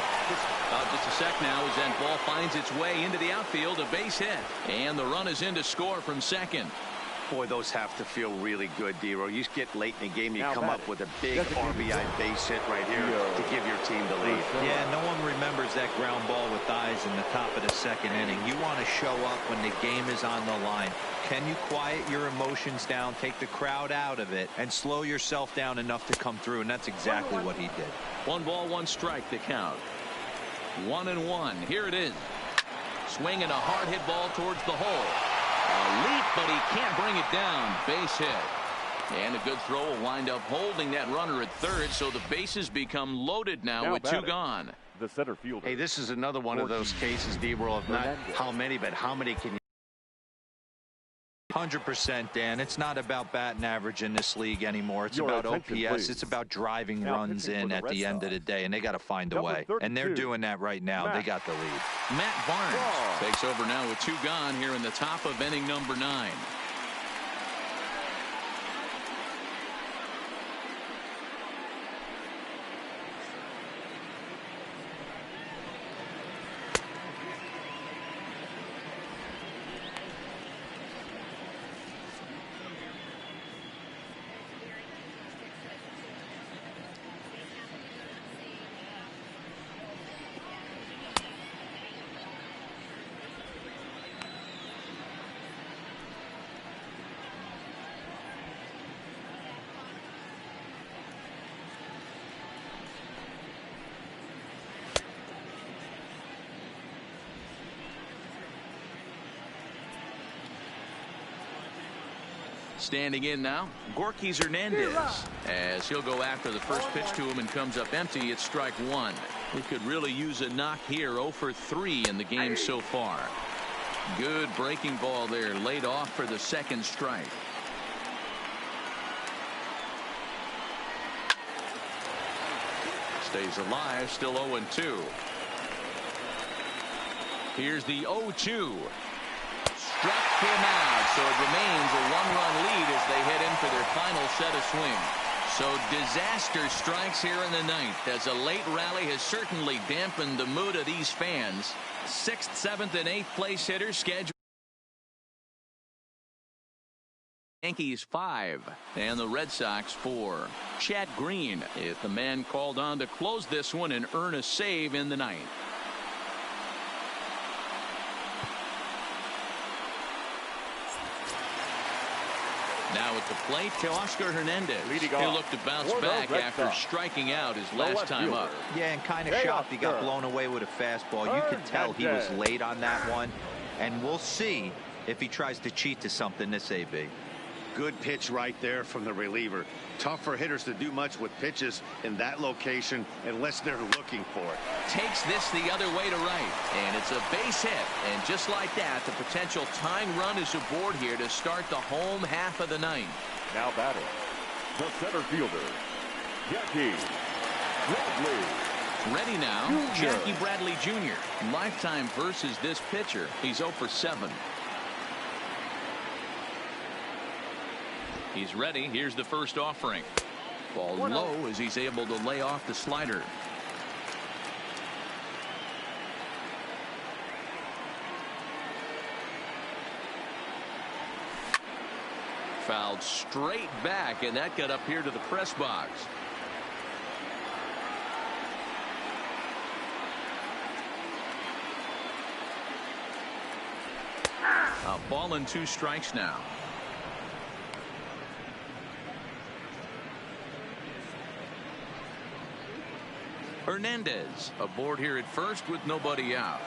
[SPEAKER 1] Just a sec now as that ball finds its way into the outfield. A base hit. And the run is in to score from second.
[SPEAKER 2] Boy, those have to feel really good, D-Row. You get late in the game, you come up with a big RBI base hit right here to give your team the lead.
[SPEAKER 4] Yeah, no one remembers that ground ball with eyes in the top of the second inning. You want to show up when the game is on the line. Can you quiet your emotions down, take the crowd out of it, and slow yourself down enough to come through? And that's exactly what he did.
[SPEAKER 1] 1 ball, 1 strike, the count. 1-1. Here it is. Swinging a hard hit ball towards the hole. A leap, but he can't bring it down. Base hit. And a good throw will wind up holding that runner at third, so the bases become loaded now with 2 gone.
[SPEAKER 5] The center fielder.
[SPEAKER 2] Hey, this is another one of those cases, D-Row, of not how many, but how many can you
[SPEAKER 4] 100%, Dan. It's not about batting average in this league anymore. It's about OPS. Please. It's about driving runs in at the end of the day, and they got to find a way. And they're doing that right now. They got the lead.
[SPEAKER 1] Matt Barnes takes over now with 2 gone here in the top of inning number 9. Standing in now, Gorkys Hernandez, as he'll go after the first pitch to him and comes up empty. It's strike 1. He could really use a knock here. 0 for 3 in the game so far. Good breaking ball there, laid off for the second strike. Stays alive, still 0-2. Here's the 0-2. struck him out, so it remains a one-run lead as they head in for their final set of swings. So disaster strikes here in the ninth, as a late rally has certainly dampened the mood of these fans. 6th, 7th, and 8th place hitters scheduled. Yankees 5 and the Red Sox 4. Chad Green is the man called on to close this one and earn a save in the ninth. Now at the plate, Teoscar Hernandez. He'll look to bounce back after striking out his last time up.
[SPEAKER 4] Yeah, and kind of shocked he got blown away with a fastball. You could tell he was late on that one, and we'll see if he tries to cheat to something this AB.
[SPEAKER 2] Good pitch right there from the reliever. Tough for hitters to do much with pitches in that location unless they're looking for it.
[SPEAKER 1] Takes this the other way to right, and it's a base hit. And just like that, the potential tying run is aboard here to start the home half of the ninth.
[SPEAKER 5] Now batting, the center fielder, Jackie Bradley.
[SPEAKER 1] Ready now, Jackie Bradley Jr. Lifetime versus this pitcher. He's 0 for 7. He's ready. Here's the first offering. Ball low as he's able to lay off the slider. Fouled straight back, and that got up here to the press box. A ball and 2 strikes now. Hernandez aboard here at first with nobody out.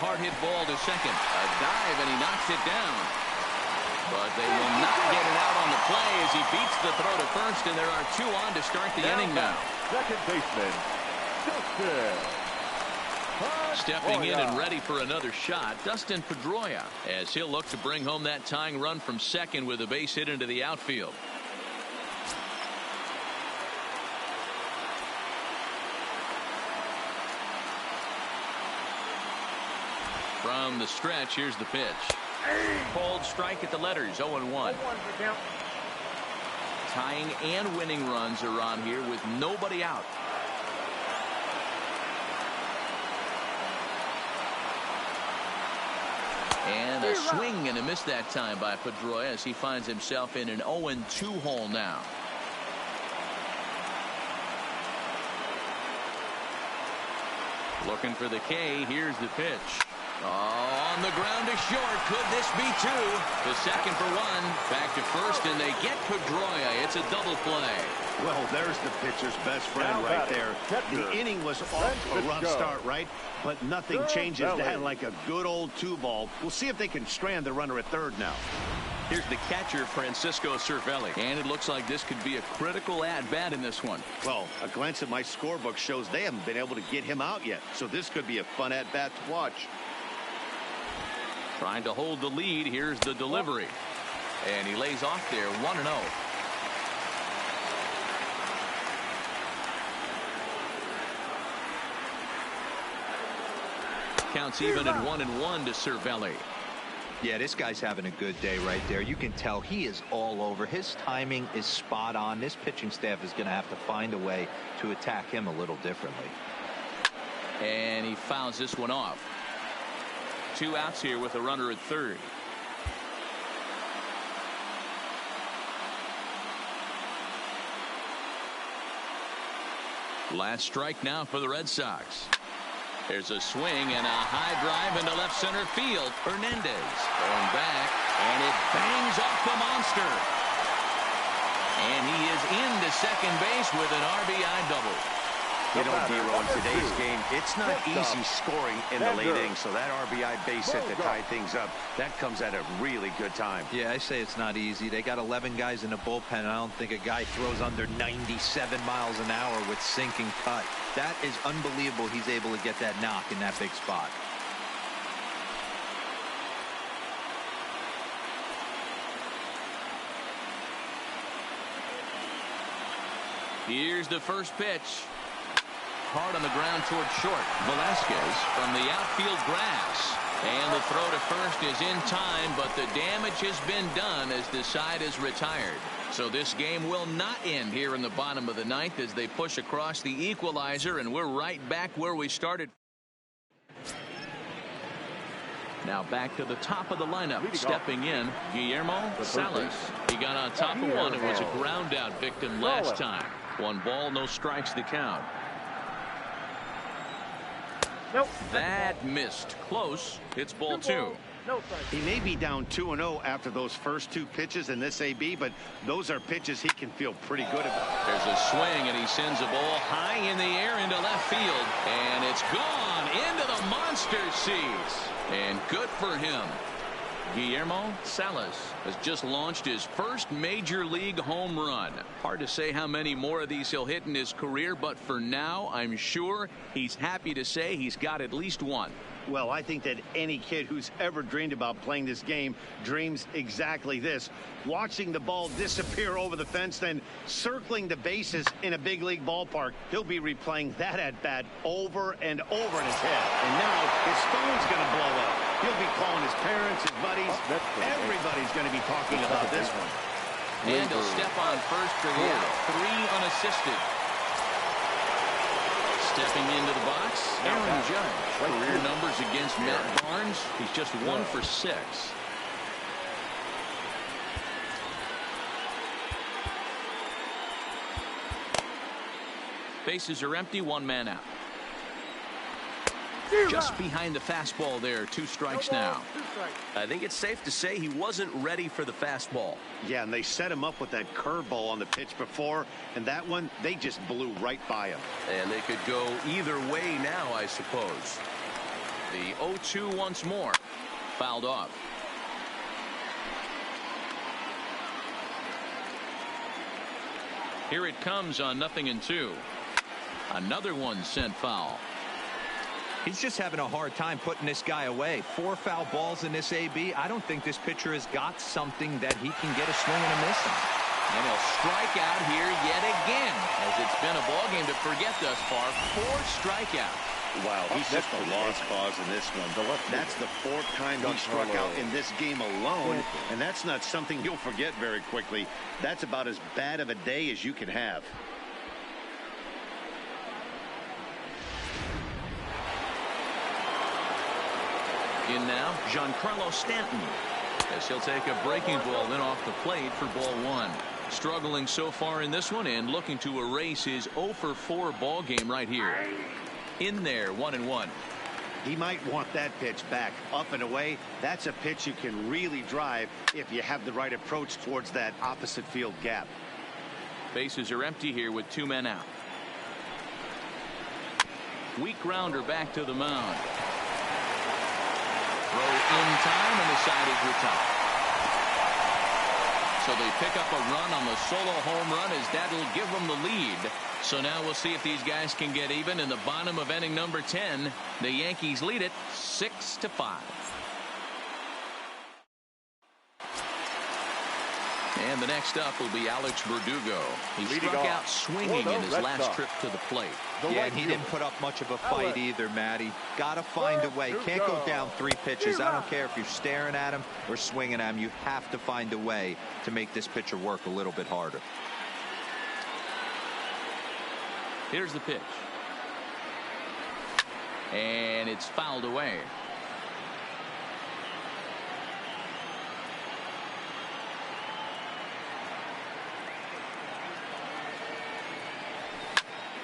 [SPEAKER 1] Hard hit ball to second. A dive, and he knocks it down. But they will not get it out on the play as he beats the throw to first, and there are 2 on to start the inning now.
[SPEAKER 5] Second baseman, Dustin
[SPEAKER 1] Stepping in and ready for another shot, Dustin Pedroia, as he'll look to bring home that tying run from second with a base hit into the outfield. From the stretch, here's the pitch. Cold strike at the letters, 0-1. Tying and winning runs are on here with nobody out. And a swing and a miss that time by Pedroia as he finds himself in an 0-2 hole now. Looking for the K. Here's the pitch. Oh, on the ground to short. Could this be 2? The second for 1. Back to first, and they get Pedroia. It's a double play.
[SPEAKER 2] Well, there's the pitcher's best friend right there. The inning was off a rough start, right? But nothing changes that like a good old 2-ball. We'll see if they can strand the runner at third now.
[SPEAKER 1] Here's the catcher, Francisco Cervelli. And it looks like this could be a critical at-bat in this one.
[SPEAKER 2] Well, a glance at my scorebook shows they haven't been able to get him out yet. So this could be a fun at-bat to watch.
[SPEAKER 1] Trying to hold the lead. Here's the delivery. And he lays off there, 1-0. Counts even at 1-1 to Cervelli.
[SPEAKER 4] Yeah, this guy's having a good day right there. You can tell he is all over. His timing is spot on. This pitching staff is going to have to find a way to attack him a little differently.
[SPEAKER 1] And he fouls this one off. 2 outs here with a runner at third. Last strike now for the Red Sox. There's a swing and a high drive into left center field. Hernandez going back, and it bangs off the monster. And he is into second base with an RBI double.
[SPEAKER 2] You know, Dero, in today's game, it's not easy scoring in the late innings, so that RBI base hit to tie things up, that comes at a really good time.
[SPEAKER 4] Yeah, I say it's not easy. They got 11 guys in the bullpen, and I don't think a guy throws under 97 miles an hour with sinking cut. That is unbelievable he's able to get that knock in that big spot.
[SPEAKER 1] Here's the first pitch. hard on the ground toward short. Velasquez from the outfield grass. And the throw to first is in time, but the damage has been done as the side is retired. So this game will not end here in the bottom of the ninth as they push across the equalizer, and we're right back where we started. Now back to the top of the lineup. Stepping in, Guillermo Salas. He got on top of one and was a ground out victim last time. 1 ball, no strikes, the count.
[SPEAKER 7] Nope.
[SPEAKER 1] That missed. Close. It's ball 2.
[SPEAKER 2] He may be down 2-0 after those first 2 pitches in this AB, but those are pitches he can feel pretty good about.
[SPEAKER 1] There's a swing, and he sends a ball high in the air into left field, and it's gone into the monster seats. And good for him. Guillermo Salas has just launched his first major league home run. Hard to say how many more of these he'll hit in his career, but for now, I'm sure he's happy to say he's got at least one.
[SPEAKER 2] Well, I think that any kid who's ever dreamed about playing this game dreams exactly this. Watching the ball disappear over the fence, then circling the bases in a big league ballpark. He'll be replaying that at-bat over and over in his head. And now his phone's going to blow up. He'll be calling his parents, his buddies. Everybody's going to be talking about this one.
[SPEAKER 1] And he'll step on first for the out. 3 unassisted. Stepping into the box, Aaron Judge. Career numbers against Matt Barnes. He's just 1 for 6. Bases are empty, 1 man out. Just behind the fastball there, 2 strikes now.
[SPEAKER 3] I think it's safe to say he wasn't ready for the fastball.
[SPEAKER 2] Yeah, and they set him up with that curveball on the pitch before, and that one, they just blew right by him.
[SPEAKER 3] And they could go either way now, I suppose.
[SPEAKER 1] The 0-2 once more. Fouled off. Here it comes on 0-2. Another one sent foul.
[SPEAKER 4] He's just having a hard time putting this guy away. 4 foul balls in this AB. I don't think this pitcher has got something that he can get a swing and a miss on.
[SPEAKER 1] And he'll strike out here yet again, as it's been a ball game to forget thus far. 4 strikeouts.
[SPEAKER 2] Wow, he's just a lost cause in this one. That's the 4th time he struck out in this game alone, and that's not something you'll forget very quickly. That's about as bad of a day as you can have.
[SPEAKER 1] In now, Giancarlo Stanton, as he'll take a breaking ball in off the plate for ball 1. Struggling so far in this one and looking to erase his 0-for-4 ball game right here. In there, 1-1.
[SPEAKER 2] He might want that pitch back. Up and away, that's a pitch you can really drive if you have the right approach towards that opposite field gap.
[SPEAKER 1] Bases are empty here with 2 men out. Weak grounder back to the mound. Throw in time, and the side is retired. So they pick up a run on the solo home run, as that'll give them the lead. So now we'll see if these guys can get even in the bottom of inning number 10. The Yankees lead it 6-5. And the next up will be Alex Verdugo. He struck out swinging in his last trip to the plate.
[SPEAKER 4] Yeah, and he didn't put up much of a fight either, Matty. Got to find a way. Can't go down 3 pitches. I don't care if you're staring at him or swinging at him. You have to find a way to make this pitcher work a little bit harder.
[SPEAKER 1] Here's the pitch. And it's fouled away.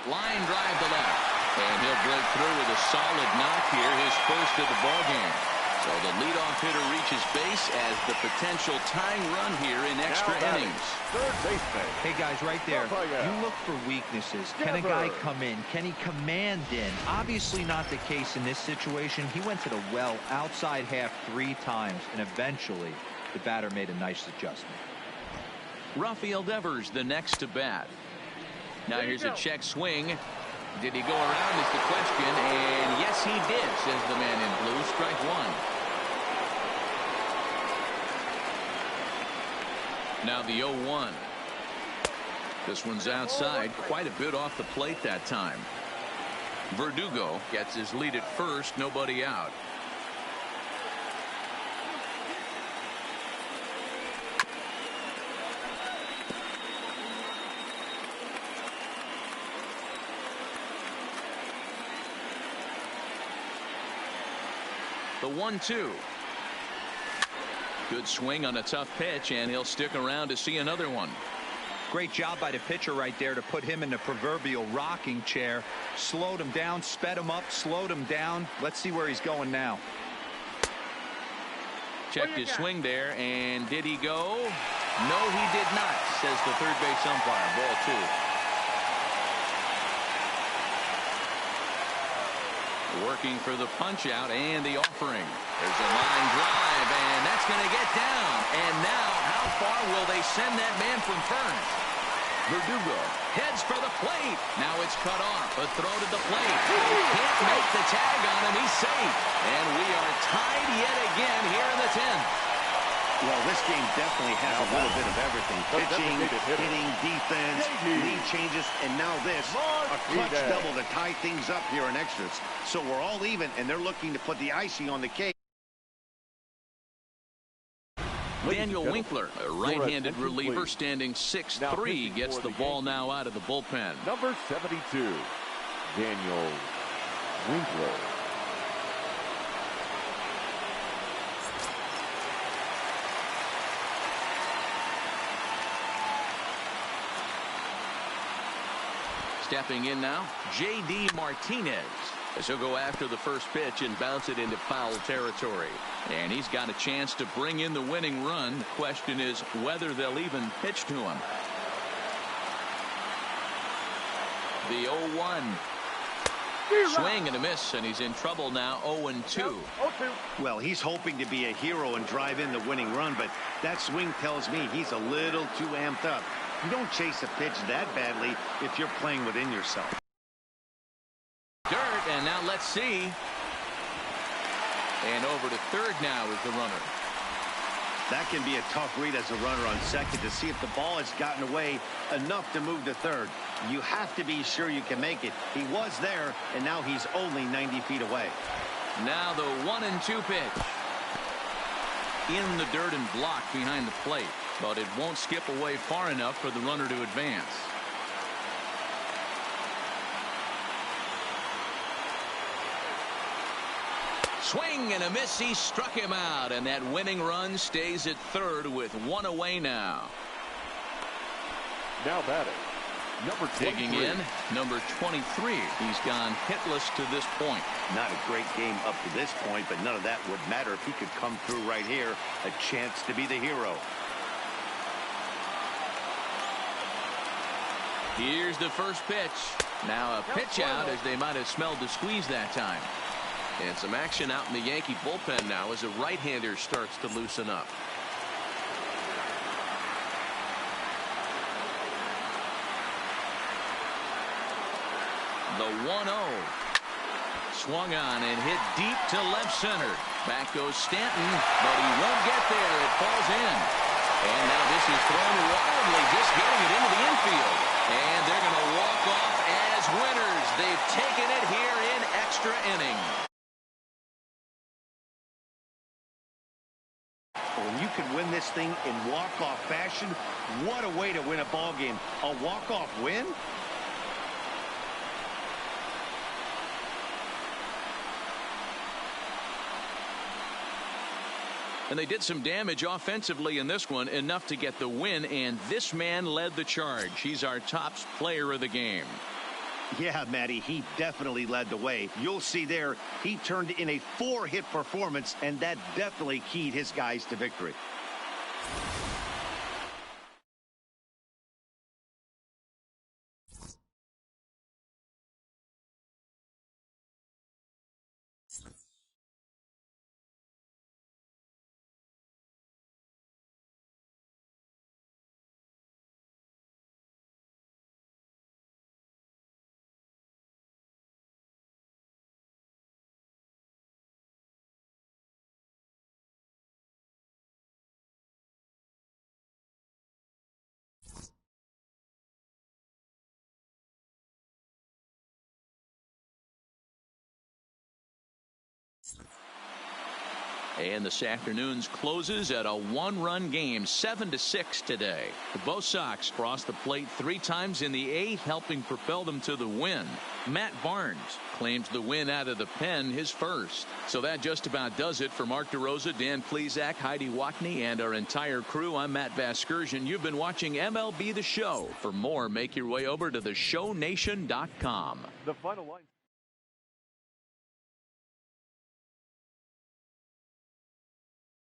[SPEAKER 1] Line drive to left. And he'll break through with a solid knock here, his first of the ball game. So the leadoff hitter reaches base as the potential tying run here in extra innings.
[SPEAKER 5] Third baseman.
[SPEAKER 4] Hey, guys, right there, you look for weaknesses. Can a guy come in? Can he command in? Obviously not the case in this situation. He went to the well outside half 3 times, and eventually the batter made a nice adjustment.
[SPEAKER 1] Rafael Devers, the next to bat. Now here's a check swing. Did he go around is the question, and yes he did, says the man in blue. Strike 1. Now the 0-1. This one's outside, quite a bit off the plate that time. Verdugo gets his lead at first, nobody out. The 1-2. Good swing on a tough pitch, and he'll stick around to see another one.
[SPEAKER 4] Great job by the pitcher right there to put him in the proverbial rocking chair. Slowed him down, sped him up, slowed him down. Let's see where he's going now.
[SPEAKER 1] Checked his swing there, and did he go? No, he did not, says the third base umpire. Ball 2. Working for the punch out and the offering. There's a line drive, and that's going to get down. And now, how far will they send that man from first? Verdugo heads for the plate. Now it's cut off. A throw to the plate. He can't make the tag on him. He's safe. And we are tied yet again here in the 10th.
[SPEAKER 2] Well, this game definitely has a little bit of everything. Pitching, hitting, defense, lead changes, and now this. A clutch double to tie things up here in extras. So we're all even, and they're looking to put the icing on the cake.
[SPEAKER 1] Daniel Winkler, a right-handed reliever, standing 6'3", gets the ball now out of the bullpen.
[SPEAKER 5] Number 72, Daniel Winkler.
[SPEAKER 1] Stepping in now, J.D. Martinez, as he'll go after the first pitch and bounce it into foul territory. And he's got a chance to bring in the winning run. The question is whether they'll even pitch to him. The 0-1. Swing and a miss, and he's in trouble now. 0-2.
[SPEAKER 2] Well, he's hoping to be a hero and drive in the winning run, but that swing tells me he's a little too amped up. You don't chase a pitch that badly if you're playing within yourself.
[SPEAKER 1] Dirt, and now let's see. And over to third now is the runner.
[SPEAKER 2] That can be a tough read as a runner on second to see if the ball has gotten away enough to move to third. You have to be sure you can make it. He was there, and now he's only 90 feet away.
[SPEAKER 1] Now the 1-2 pitch. In the dirt and blocked behind the plate, but it won't skip away far enough for the runner to advance. Swing and a miss. He struck him out, and that winning run stays at third with one away now.
[SPEAKER 5] Now batting, number 23.
[SPEAKER 1] Digging in, number 23. He's gone hitless to this point.
[SPEAKER 2] Not a great game up to this point, but none of that would matter if he could come through right here. A chance to be the hero.
[SPEAKER 1] Here's the first pitch. Now a pitch out, as they might have smelled the squeeze that time. And some action out in the Yankee bullpen now as a right-hander starts to loosen up. The 1-0. Swung on and hit deep to left center. Back goes Stanton, but he won't get there. It falls in. And now this is thrown wildly, just getting it into the infield. And they're going to walk off as winners. They've taken it here in extra innings.
[SPEAKER 2] When you can win this thing in walk-off fashion, what a way to win a ball game. A walk-off win?
[SPEAKER 1] And they did some damage offensively in this one, enough to get the win, and this man led the charge. He's our top player of the game.
[SPEAKER 2] Yeah, Matty, he definitely led the way. You'll see there, he turned in a 4-hit performance, and that definitely keyed his guys to victory.
[SPEAKER 1] And this afternoon's closes at a one-run game, 7-6 today. The Bo Sox crossed the plate 3 times in the 8th, helping propel them to the win. Matt Barnes claims the win out of the pen, his first. So that just about does it for Mark DeRosa, Dan Plesac, Heidi Wackney, and our entire crew. I'm Matt Vasgersian. You've been watching MLB The Show. For more, make your way over to theshownation.com.
[SPEAKER 5] The final line.